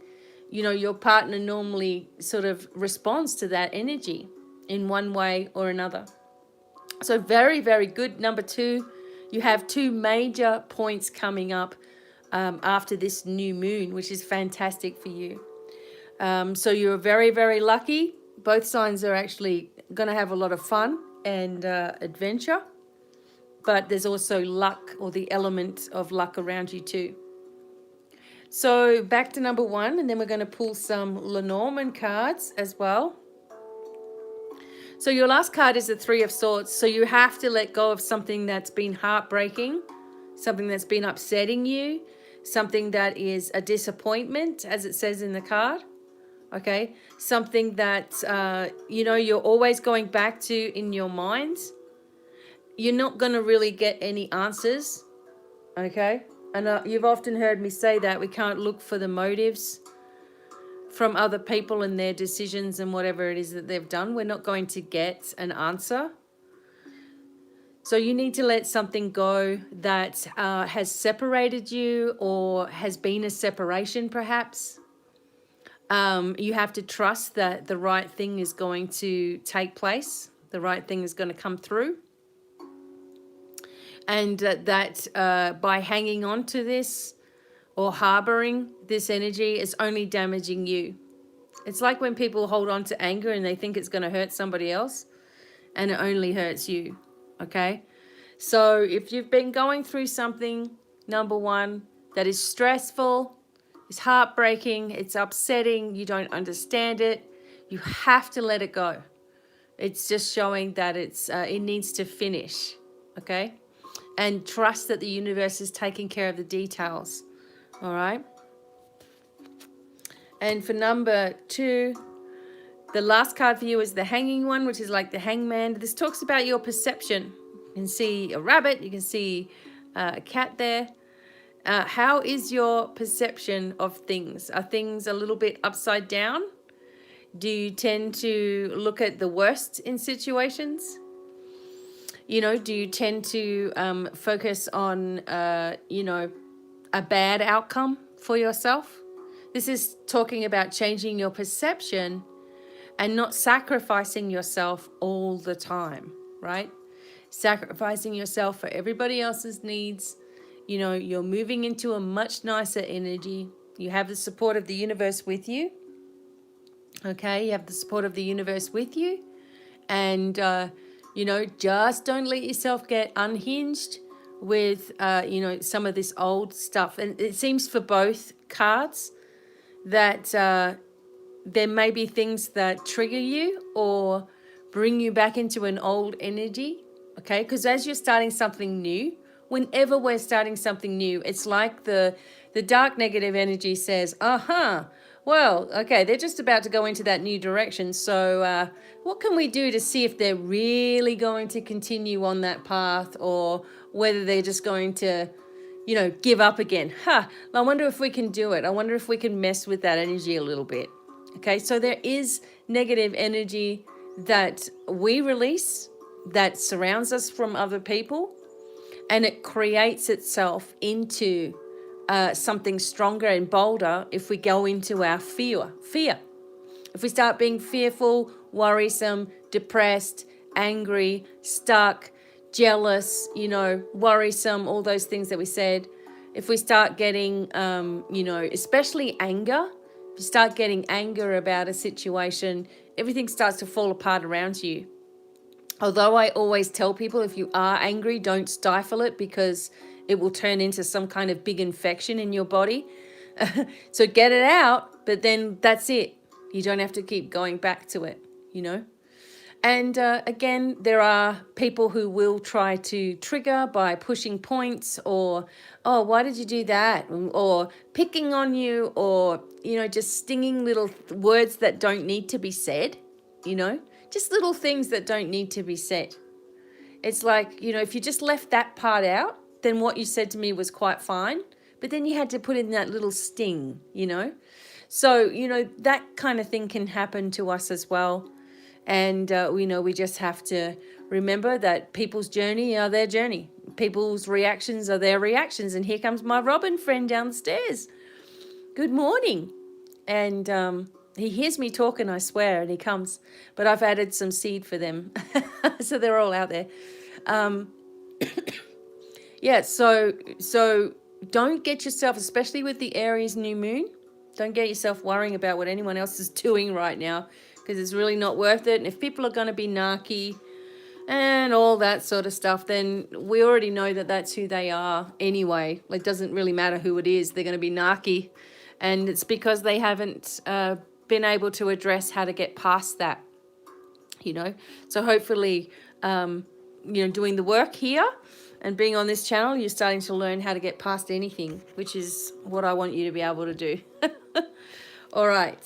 your partner normally sort of responds to that energy in one way or another. So very, very good. Number 2, you have 2 major points coming up after this new moon, which is fantastic for you. So you're very, very lucky. Both signs are actually going to have a lot of fun and adventure. But there's also luck, or the element of luck around you too. So back to number 1, and then we're going to pull some Lenormand cards as well. So your last card is the 3 of Swords. So you have to let go of something that's been heartbreaking, something that's been upsetting you, something that is a disappointment, as it says in the card. Okay, something that, you're always going back to in your mind. You're not going to really get any answers. Okay. And you've often heard me say that we can't look for the motives from other people and their decisions and whatever it is that they've done. We're not going to get an answer. So you need to let something go that has separated you or has been a separation perhaps. You have to trust that the right thing is going to take place. The right thing is going to come through. And that by hanging on to this or harboring this energy is only damaging you. It's like when people hold on to anger and they think it's going to hurt somebody else, and it only hurts you. Okay? So if you've been going through something, number one, that is stressful, it's heartbreaking, it's upsetting, you don't understand it, you have to let it go. It's just showing that it needs to finish. Okay? And trust that the universe is taking care of the details. All right? And for number 2, the last card for you is the hanging one, which is like the hangman. This talks about your perception. You can see a rabbit, you can see a cat there. How is your perception of things? Are things a little bit upside down? Do you tend to look at the worst in situations? You know, do you tend to focus on, you know, a bad outcome for yourself? This is talking about changing your perception and not sacrificing yourself all the time, right? Sacrificing yourself for everybody else's needs. You know, you're moving into a much nicer energy. You have the support of the universe with you. Okay, you have the support of the universe with you. And, you know, just don't let yourself get unhinged with, you know, some of this old stuff. And it seems for both cards that there may be things that trigger you or bring you back into an old energy. Okay, because as you're starting something new, whenever we're starting something new, it's like the dark negative energy says, well, okay, they're just about to go into that new direction. So what can we do to see if they're really going to continue on that path or whether they're just going to, you know, give up again? I wonder if we can do it. I wonder if we can mess with that energy a little bit. Okay, so there is negative energy that we release that surrounds us from other people, and it creates itself into something stronger and bolder if we go into our fear. If we start being fearful, worrisome, depressed, angry, stuck, jealous, you know, worrisome, all those things that we said. If we start getting, you know, especially anger, if you start getting anger about a situation, everything starts to fall apart around you. Although I always tell people if you are angry, don't stifle it because it will turn into some kind of big infection in your body. So get it out, but then that's it. You don't have to keep going back to it, you know. And again, there are people who will try to trigger by pushing points or, oh, why did you do that? Or picking on you or, you know, just stinging little words that don't need to be said, you know. Just little things that don't need to be said. It's like, you know, if you just left that part out, then what you said to me was quite fine. But then you had to put in that little sting, you know. So, you know, that kind of thing can happen to us as well. And, you know, we just have to remember that people's journey are their journey. People's reactions are their reactions. And here comes my Robin friend downstairs. Good morning. And he hears me talking, I swear, and he comes. But I've added some seed for them. So they're all out there. Yeah, so don't get yourself, especially with the Aries new moon, don't get yourself worrying about what anyone else is doing right now because it's really not worth it. And if people are going to be narky and all that sort of stuff, then we already know that that's who they are anyway. It doesn't really matter who it is. They're going to be narky. And it's because they haven't been able to address how to get past that, you know. So hopefully, you know, doing the work here and being on this channel, you're starting to learn how to get past anything, which is what I want you to be able to do. All right.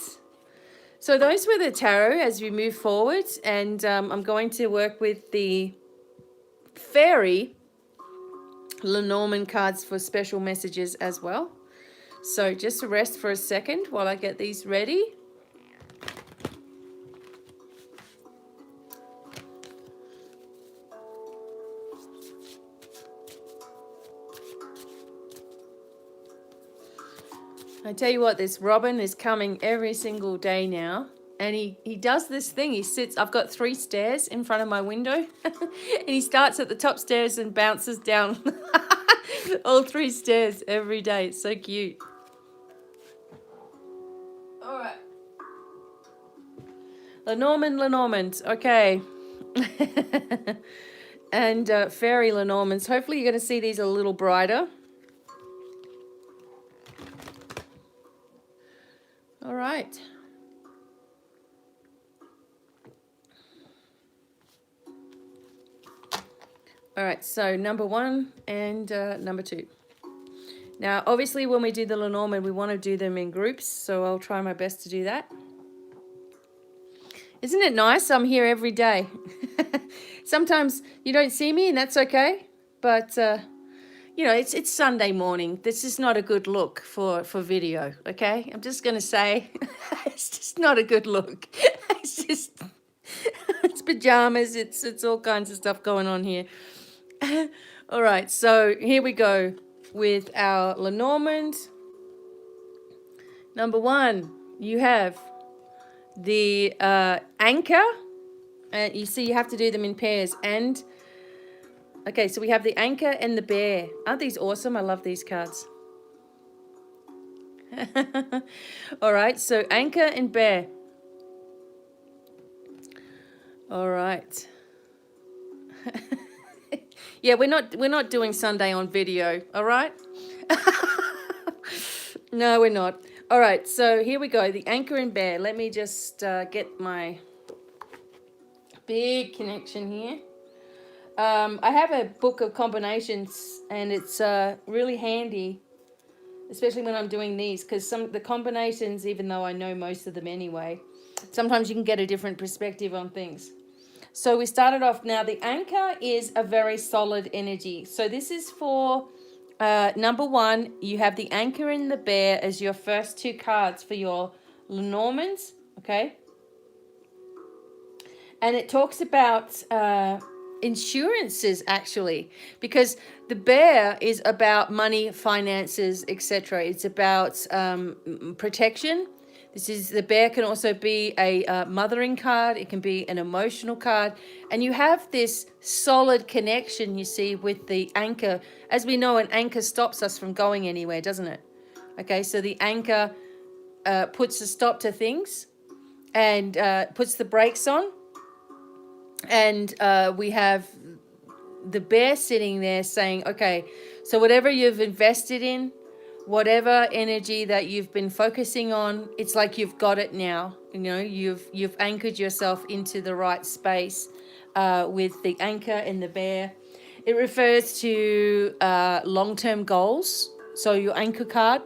So those were the tarot as we move forward. And I'm going to work with the fairy Lenormand cards for special messages as well. So just rest for a second while I get these ready. I tell you what, this Robin is coming every single day now. And he does this thing. He sits, I've got 3 stairs in front of my window. And he starts at the top stairs and bounces down all 3 stairs every day. It's so cute. All right. Lenormand. Okay. And fairy Lenormands. Hopefully you're going to see these a little brighter. All right. All right, so number 1 and number 2. Now, obviously, when we do the Lenormand, we want to do them in groups, so I'll try my best to do that. Isn't it nice? I'm here every day. Sometimes you don't see me, and that's okay. But, you know, it's Sunday morning. This is not a good look for video, okay? I'm just going to say it's just not a good look. It's just, it's pajamas. It's all kinds of stuff going on here. All right, so here we go with our Lenormand. Number 1, you have the anchor, and you see you have to do them in pairs. And okay, so we have the anchor and the bear. Aren't these awesome? I love these cards. All right, so anchor and bear. All right. Yeah, we're not doing Sunday on video, all right? No, we're not. All right, so here we go, the anchor and bear. Let me just get my big connection here. I have a book of combinations, and it's really handy, especially when I'm doing these, because some of the combinations, even though I know most of them anyway, sometimes you can get a different perspective on things. So we started off now. The anchor is a very solid energy. So this is for number 1. You have the anchor and the bear as your first 2 cards for your Lenormands. Okay. And it talks about insurances, actually, because the bear is about money, finances, etc. It's about protection. This is, the bear can also be a mothering card. It can be an emotional card. And you have this solid connection, you see, with the anchor. As we know, an anchor stops us from going anywhere, doesn't it? Okay, so the anchor puts a stop to things and puts the brakes on. And we have the bear sitting there saying, okay, so whatever you've invested in, whatever energy that you've been focusing on, it's like you've got it now. You know, you've anchored yourself into the right space with the anchor and the bear. It refers to long-term goals. So your anchor card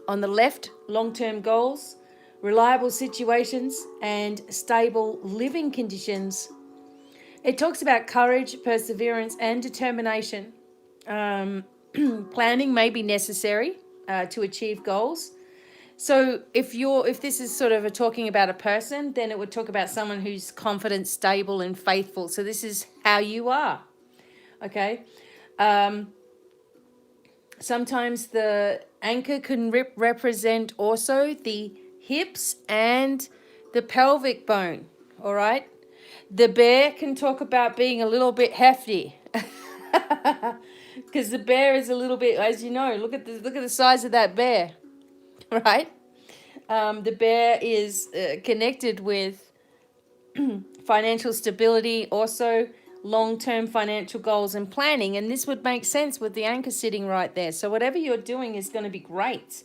on the left, long-term goals, reliable situations, and stable living conditions. It talks about courage, perseverance, and determination. Planning may be necessary to achieve goals. So if this is sort of talking about a person, then it would talk about someone who's confident, stable, and faithful. So this is how you are. Okay. Sometimes the anchor can represent also the hips and the pelvic bone. All right. The bear can talk about being a little bit hefty. Because the bear is a little bit, as you know, look at the size of that bear, right? The bear is connected with financial stability, also long-term financial goals and planning, and this would make sense with the anchor sitting right there. So whatever you're doing is going to be great.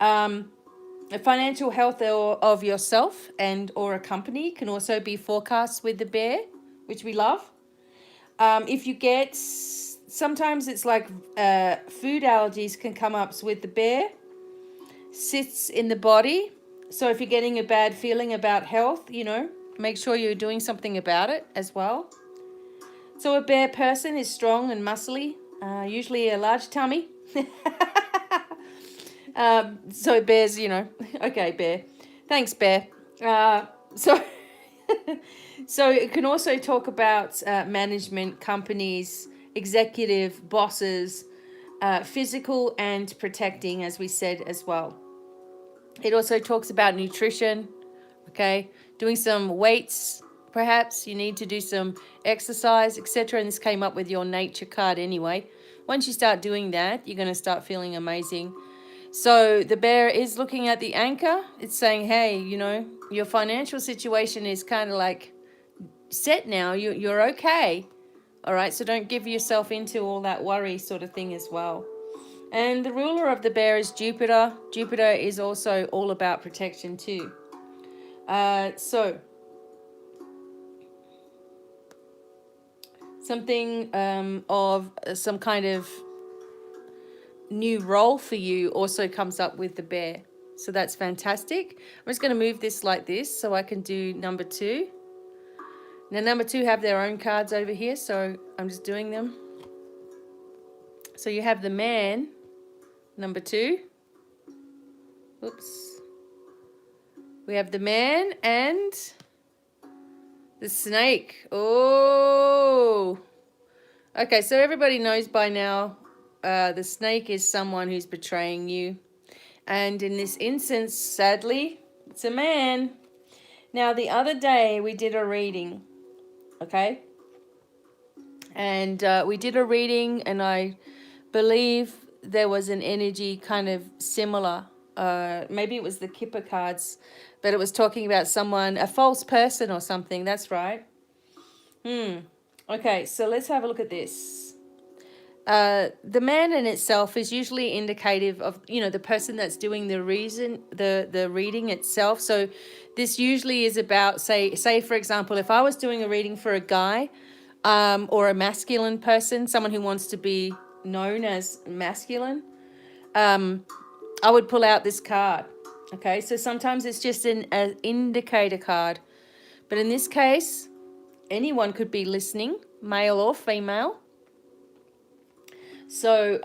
The financial health of yourself and or a company can also be forecast with the bear, which we love. If you get, sometimes it's like food allergies can come up with the bear. Sits in the body. So if you're getting a bad feeling about health, you know, make sure you're doing something about it as well. So a bear person is strong and muscly, usually a large tummy. So bears, you know, okay, bear. Thanks, bear. So, so it can also talk about management, companies, executive, bosses, physical and protecting, as we said as well. It also talks about nutrition, okay, doing some weights, perhaps you need to do some exercise, etc. And this came up with your nature card anyway. Once you start doing that, you're going to start feeling amazing. So the bear is looking at the anchor. It's saying, hey, you know, your financial situation is kind of like set now. You're okay. All right. So don't give yourself into all that worry sort of thing as well. And the ruler of the bear is Jupiter. Jupiter is also all about protection too. So something of some kind of new role for you also comes up with the bear. So that's fantastic. I'm just going to move this like this so I can do number 2. Now number 2 have their own cards over here, so I'm just doing them. So you have the man, number 2. Oops. We have the man and the snake. Oh. Okay, so everybody knows by now the snake is someone who's betraying you. And in this instance, sadly, it's a man. Now, the other day we did a reading, okay? And we did a reading and I believe there was an energy kind of similar. Maybe it was the Kipper cards, but it was talking about someone, a false person or something. That's right. Okay, so let's have a look at this. The man in itself is usually indicative of, you know, the person that's doing the reading itself. So this usually is about, say for example, if I was doing a reading for a guy or a masculine person, someone who wants to be known as masculine, I would pull out this card. Okay, so sometimes it's just an indicator card. But in this case, anyone could be listening, male or female. So,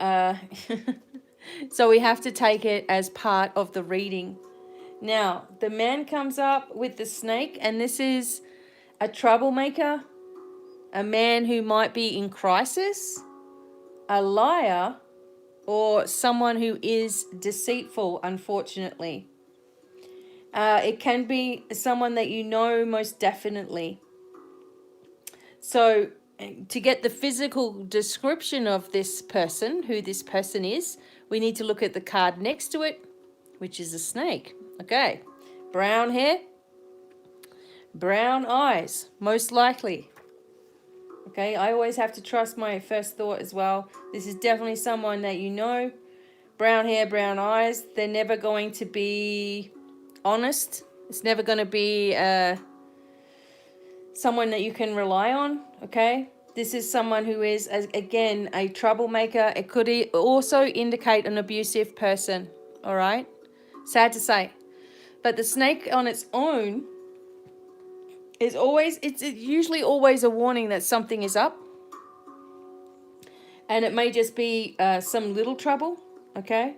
so we have to take it as part of the reading. Now, the man comes up with the snake, and this is a troublemaker, a man who might be in crisis, a liar, or someone who is deceitful, unfortunately. It can be someone that you know most definitely. So, to get the physical description of this person, who this person is, we need to look at the card next to it, which is a snake. Okay, brown hair, brown eyes, most likely. Okay, I always have to trust my first thought as well. This is definitely someone that you know. Brown hair, brown eyes. They're never going to be honest. It's never going to be someone that you can rely on, okay? This is someone who is, again, a troublemaker. It could also indicate an abusive person, all right? Sad to say. But the snake on its own is always, it's usually always a warning that something is up. And it may just be some little trouble, okay?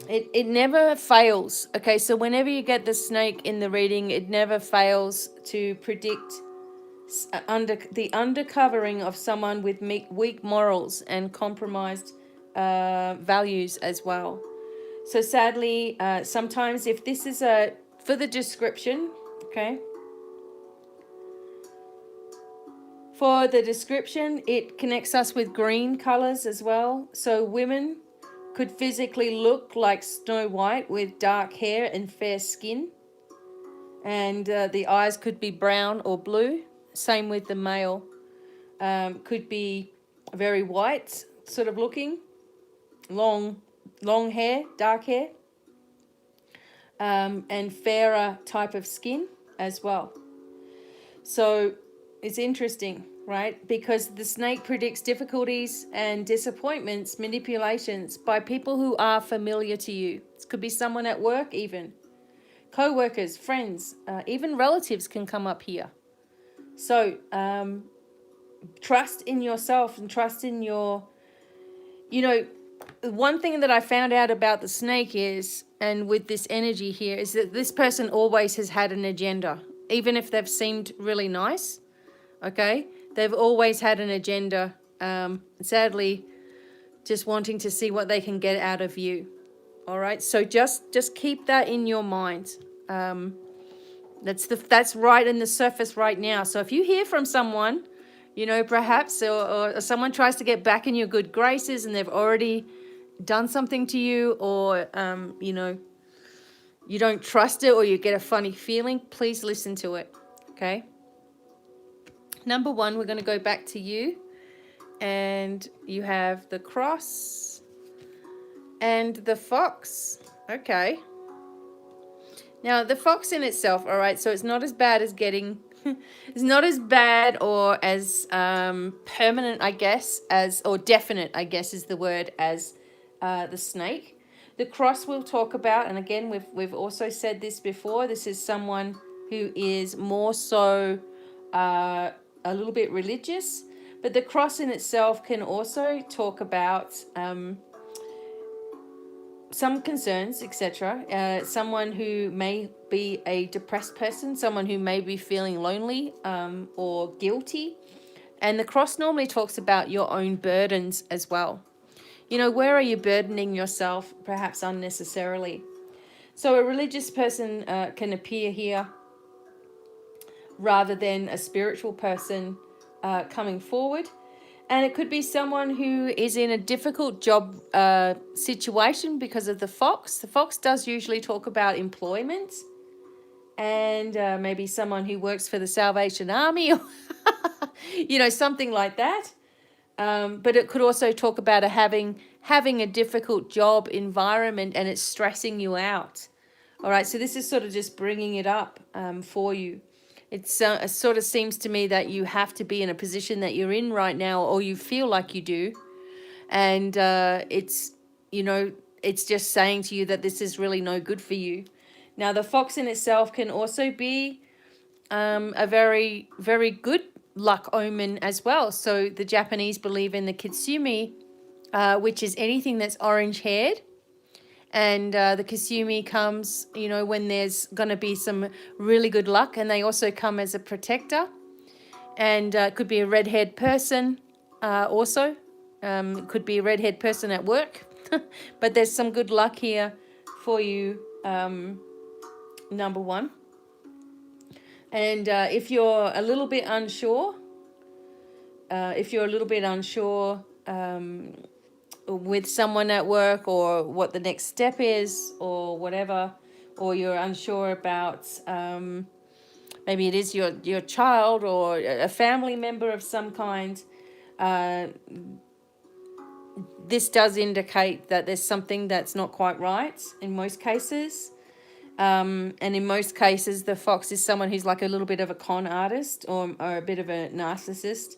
It never fails. Okay, so whenever you get the snake in the reading, it never fails to predict the undercovering of someone with weak morals and compromised values as well. So sadly, sometimes if this is for the description, okay, for the description, it connects us with green colors as well. So women could physically look like Snow White with dark hair and fair skin. And the eyes could be brown or blue. Same with the male. Could be very white sort of looking. Long hair, dark hair. And fairer type of skin as well. So it's interesting, right? Because the snake predicts difficulties and disappointments, manipulations by people who are familiar to you. It could be someone at work even. Co-workers, friends, even relatives can come up here. So trust in yourself and trust in your, you know, one thing that I found out about the snake is, and with this energy here, is that this person always has had an agenda. Even if they've seemed really nice, okay? They've always had an agenda. Sadly, just wanting to see what they can get out of you. All right, so just keep that in your mind. That's right in the surface right now. So if you hear from someone, you know, perhaps, or someone tries to get back in your good graces and they've already done something to you, or you know, you don't trust it, or you get a funny feeling, please listen to it. Okay. Number one, we're going to go back to you, and you have the cross and the fox. Okay. Now, the fox in itself, all right, so it's not as bad as getting, it's not as bad or as permanent, I guess, as, or definite, I guess is the word, as the snake. The cross we'll talk about, and again, we've also said this before, this is someone who is more so a little bit religious, but the cross in itself can also talk about some concerns, etc. Someone who may be a depressed person, someone who may be feeling lonely or guilty. And the cross normally talks about your own burdens as well. You know, where are you burdening yourself, perhaps unnecessarily? So a religious person can appear here rather than a spiritual person coming forward. And it could be someone who is in a difficult job situation because of the fox. The fox does usually talk about employment, and maybe someone who works for the Salvation Army, or you know, something like that. But it could also talk about having a difficult job environment and it's stressing you out. All right, so this is sort of just bringing it up for you. It sort of seems to me that you have to be in a position that you're in right now, or you feel like you do. And it's, you know, it's just saying to you that this is really no good for you. Now, the fox in itself can also be a very, very good luck omen as well. So the Japanese believe in the kitsumi, which is anything that's orange haired. And the Kasumi comes, you know, when there's going to be some really good luck. And they also come as a protector. And it could be a red-haired person also. It could be a red-haired person at work. But there's some good luck here for you, number one. And if you're a little bit unsure, with someone at work, or what the next step is, or whatever, or you're unsure about maybe it is your child or a family member of some kind, this does indicate that there's something that's not quite right in most cases. And in most cases, the fox is someone who's like a little bit of a con artist, or a bit of a narcissist.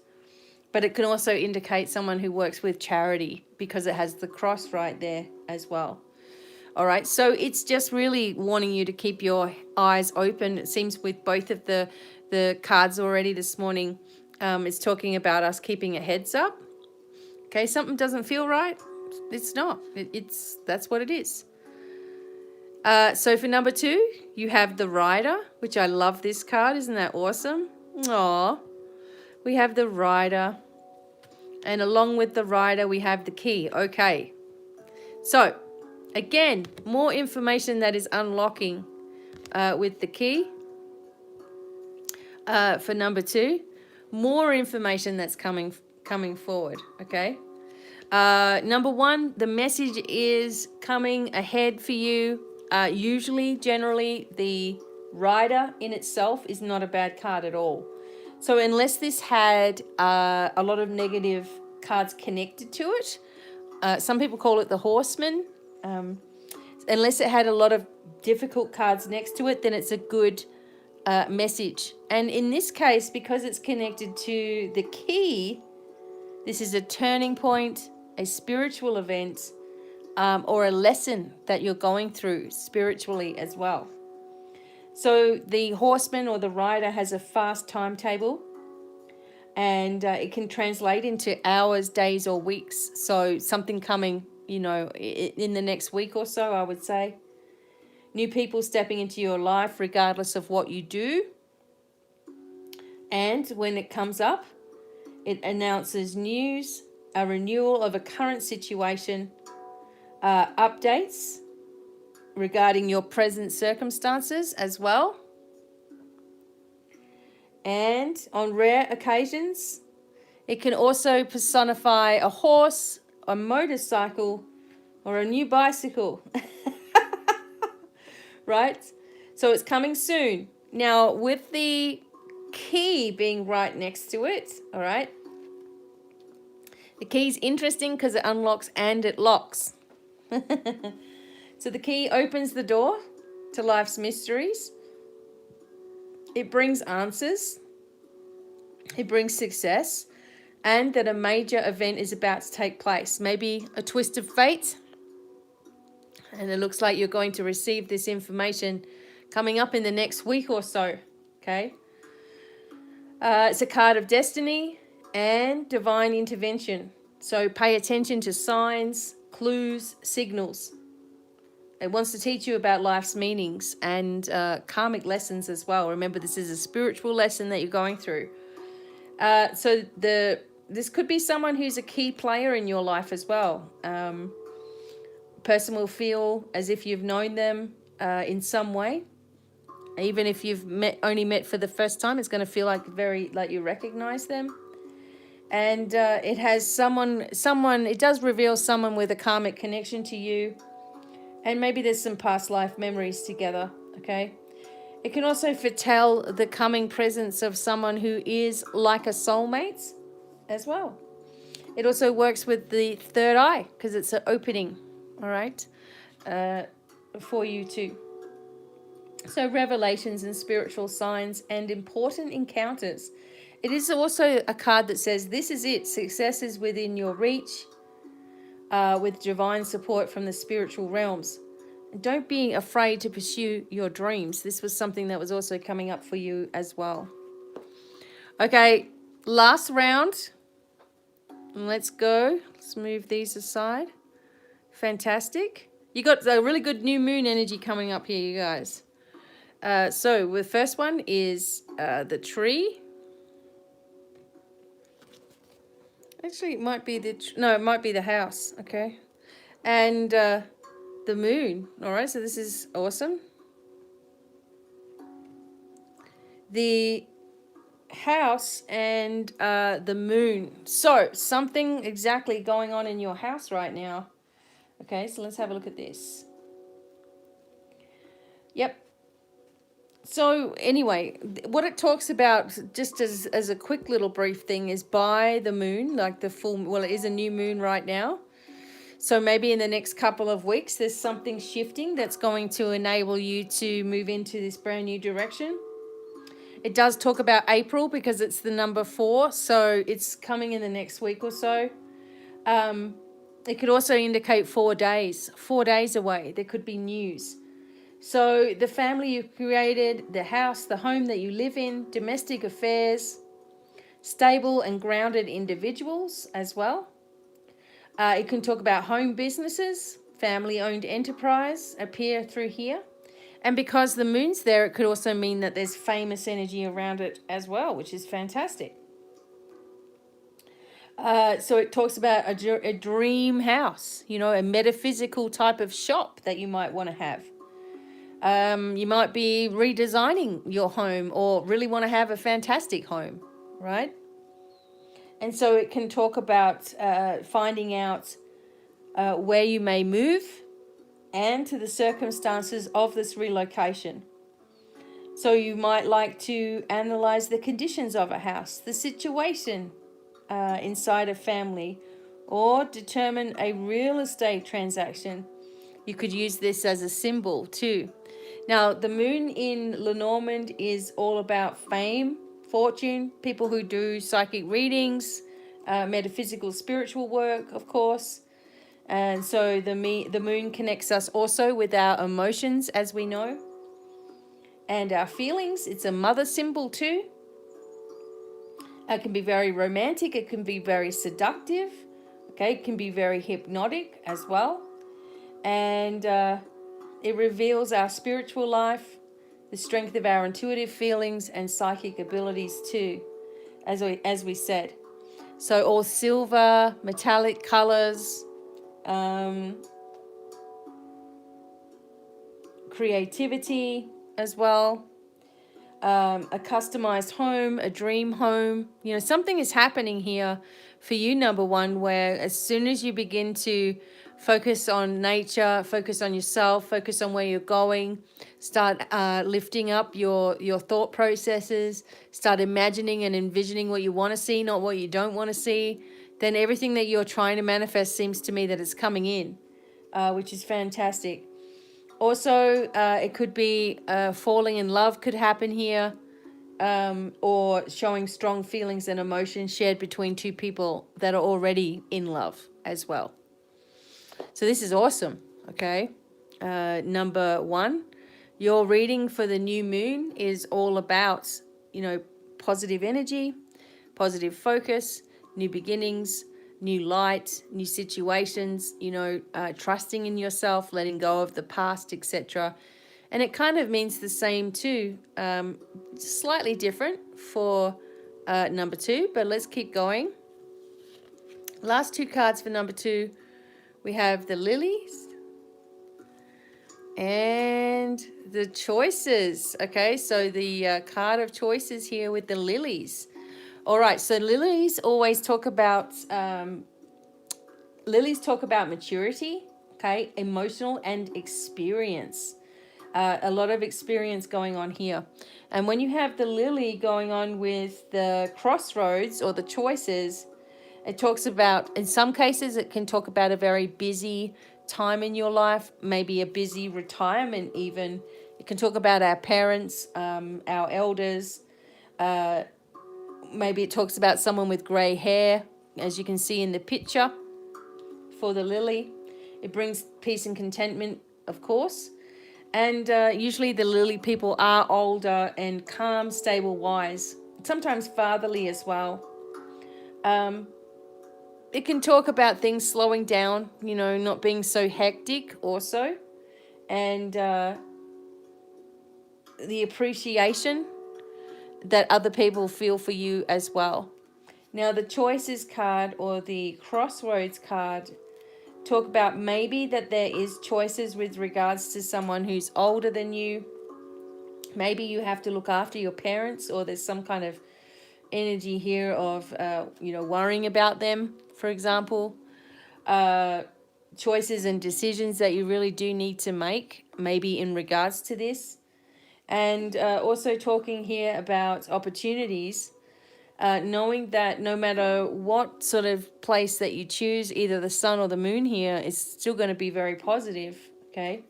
But it can also indicate someone who works with charity, because it has the cross right there as well. All right, so it's just really wanting you to keep your eyes open. It seems with both of the cards already this morning, it's talking about us keeping a heads up. Okay, something doesn't feel right. It's not. That's what it is. So for number two, you have the Rider, which I love this card. Isn't that awesome? Aww. We have the Rider, and along with the Rider, we have the Key. Okay, so again, more information that is unlocking with the Key. For number two, more information that's coming forward. Okay, number one, the message is coming ahead for you. Usually, generally, the Rider in itself is not a bad card at all. So unless this had a lot of negative cards connected to it, some people call it the Horseman. Unless it had a lot of difficult cards next to it, then it's a good message. And in this case, because it's connected to the Key, this is a turning point, a spiritual event, or a lesson that you're going through spiritually as well. So the Horseman or the Rider has a fast timetable, And it can translate into hours, days, or weeks. So something coming, you know, in the next week or so, I would say. New people stepping into your life regardless of what you do. And when it comes up, it announces news, a renewal of a current situation, updates regarding your present circumstances as well. And on rare occasions, it can also personify a horse, a motorcycle, or a new bicycle. Right? So it's coming soon. Now, with the key being right next to it, all right? The key's interesting because it unlocks and it locks. So the key opens the door to life's mysteries. It brings answers. It brings success. And that a major event is about to take place. Maybe a twist of fate. And it looks like you're going to receive this information coming up in the next week or so. Okay. It's a card of destiny and divine intervention. So pay attention to signs, clues, signals. It wants to teach you about life's meanings and karmic lessons as well. Remember, this is a spiritual lesson that you're going through. So this could be someone who's a key player in your life as well. Person will feel as if you've known them in some way. Even if you've only met for the first time, it's going to feel like you recognize them. And it has someone, it does reveal someone with a karmic connection to you. And maybe there's some past life memories together, okay? It can also foretell the coming presence of someone who is like a soulmate as well. It also works with the third eye because it's an opening, all right, for you too. So revelations and spiritual signs and important encounters. It is also a card that says, this is it. Success is within your reach with divine support from the spiritual realms. Don't be afraid to pursue your dreams. This was something that was also coming up for you as well. Okay, last round. Let's go. Let's move these aside. Fantastic. You got a really good new moon energy coming up here, you guys. So the first one is the tree. Actually, it might be it might be the house. Okay, and the moon. All right, so this is awesome. The house and the moon. So something exactly going on in your house right now. Okay, so let's have a look at this. Yep. So anyway, what it talks about, just as a quick little brief thing, is by the moon, like the full, well, it is a new moon right now. So maybe in the next couple of weeks, there's something shifting that's going to enable you to move into this brand new direction. It does talk about April because it's the number 4. So it's coming in the next week or so. It could also indicate 4 days away. There could be news. So the family you've created, the house, the home that you live in, domestic affairs, stable and grounded individuals as well. It can talk about home businesses, family-owned enterprise appear through here. And because the moon's there, it could also mean that there's famous energy around it as well, which is fantastic. So it talks about a dream house, you know, a metaphysical type of shop that you might want to have. You might be redesigning your home or really want to have a fantastic home, right? And so it can talk about finding out where you may move and to the circumstances of this relocation. So you might like to analyze the conditions of a house, the situation inside a family, or determine a real estate transaction. You could use this as a symbol too. Now, the moon in Lenormand is all about fame, fortune, people who do psychic readings, metaphysical spiritual work, of course. And so the moon connects us also with our emotions, as we know, and our feelings. It's a mother symbol too. It can be very romantic. It can be very seductive. Okay, it can be very hypnotic as well. And it reveals our spiritual life, the strength of our intuitive feelings and psychic abilities too, as we said. So all silver, metallic colors, creativity as well, a customized home, a dream home. You know, something is happening here for you, number one, where as soon as you begin to focus on nature, focus on yourself, focus on where you're going, start lifting up your thought processes, start imagining and envisioning what you want to see, not what you don't want to see, then everything that you're trying to manifest seems to me that it's coming in, which is fantastic. Also, it could be falling in love could happen here, or showing strong feelings and emotions shared between two people that are already in love as well. So this is awesome, okay? Number one, your reading for the new moon is all about, you know, positive energy, positive focus, new beginnings, new light, new situations, you know, trusting in yourself, letting go of the past, etc. And it kind of means the same too, slightly different for number two, but let's keep going. Last two cards for number two, we have the lilies and the choices. Okay, so the card of choices here with the lilies. All right, so lilies talk about maturity, okay, emotional and experience. A lot of experience going on here. And when you have the lily going on with the crossroads or the choices, it talks about, in some cases, it can talk about a very busy time in your life, maybe a busy retirement even. It can talk about our parents, our elders. Maybe it talks about someone with grey hair, as you can see in the picture for the lily. It brings peace and contentment, of course. And usually the lily people are older and calm, stable, wise, sometimes fatherly as well. It can talk about things slowing down, you know, not being so hectic also. And the appreciation that other people feel for you as well. Now the choices card or the crossroads card talk about maybe that there is choices with regards to someone who's older than you. Maybe you have to look after your parents, or there's some kind of energy here of, you know, worrying about them, for example. Choices and decisions that you really do need to make, maybe in regards to this. And also talking here about opportunities, knowing that no matter what sort of place that you choose, either the sun or the moon here, is still going to be very positive, okay?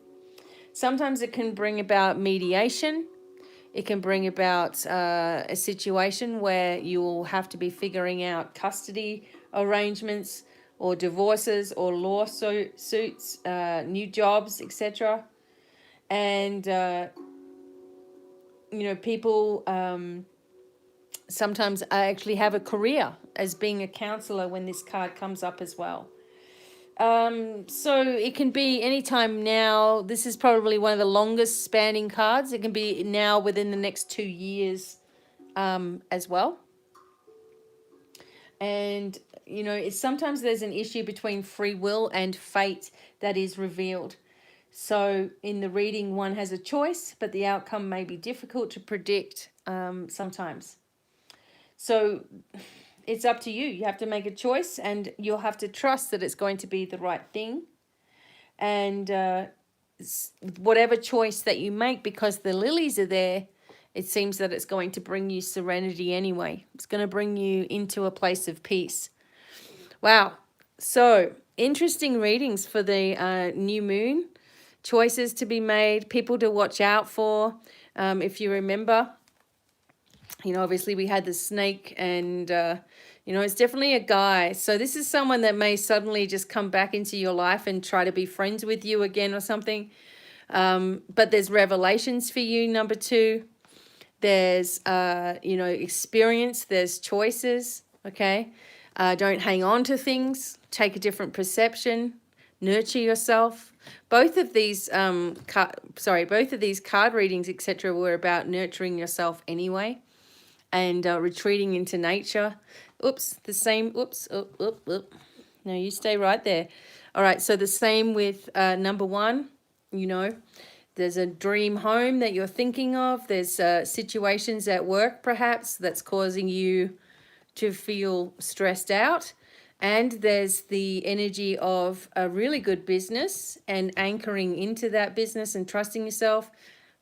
Sometimes it can bring about mediation. It can bring about a situation where you will have to be figuring out custody arrangements or divorces or lawsuits, new jobs, etc. And, you know, people sometimes actually have a career as being a counselor when this card comes up as well. So it can be anytime now. This is probably one of the longest spanning cards. It can be now within the next 2 years as well. And, you know, sometimes there's an issue between free will and fate that is revealed. So in the reading, one has a choice, but the outcome may be difficult to predict sometimes. So it's up to you. You have to make a choice, and you'll have to trust that it's going to be the right thing. And whatever choice that you make, because the lilies are there, it seems that it's going to bring you serenity anyway. It's going to bring you into a place of peace. Wow. So interesting readings for the new moon. Choices to be made, people to watch out for. If you remember, you know, obviously we had the snake, and, you know, it's definitely a guy. So this is someone that may suddenly just come back into your life and try to be friends with you again or something. But there's revelations for you, number two. there's, experience, there's choices, okay? Don't hang on to things, take a different perception, nurture yourself. Both of these both of these card readings, etc., were about nurturing yourself anyway, and retreating into nature. Oops, the same. Oops, no, you stay right there. All right, so the same with number one, there's a dream home that you're thinking of. There's situations at work, perhaps, that's causing you to feel stressed out. And there's the energy of a really good business and anchoring into that business and trusting yourself.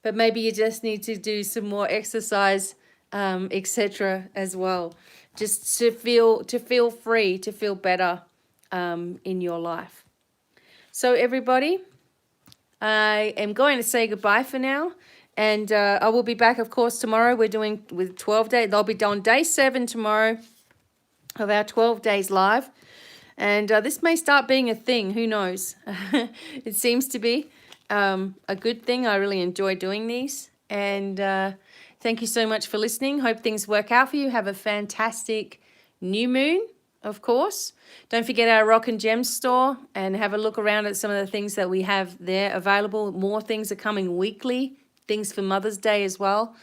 But maybe you just need to do some more exercise, etc. as well, just to feel free, to feel better in your life. So everybody, I am going to say goodbye for now. And I will be back, of course, tomorrow. We're doing with 12 days. They'll be on day 7 tomorrow of our 12 days live. And this may start being a thing. Who knows? It seems to be a good thing. I really enjoy doing these. And thank you so much for listening. Hope things work out for you. Have a fantastic new moon, of course. Don't forget our Rock and Gems store and have a look around at some of the things that we have there available. More things are coming weekly, things for Mother's Day as well,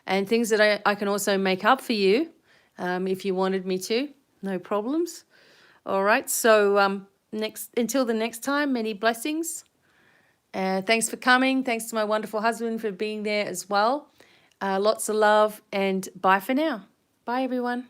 and things that I can also make up for you if you wanted me to. No problems. All right, so until the next time, many blessings. Thanks for coming. Thanks to my wonderful husband for being there as well. Lots of love, and bye for now. Bye, everyone.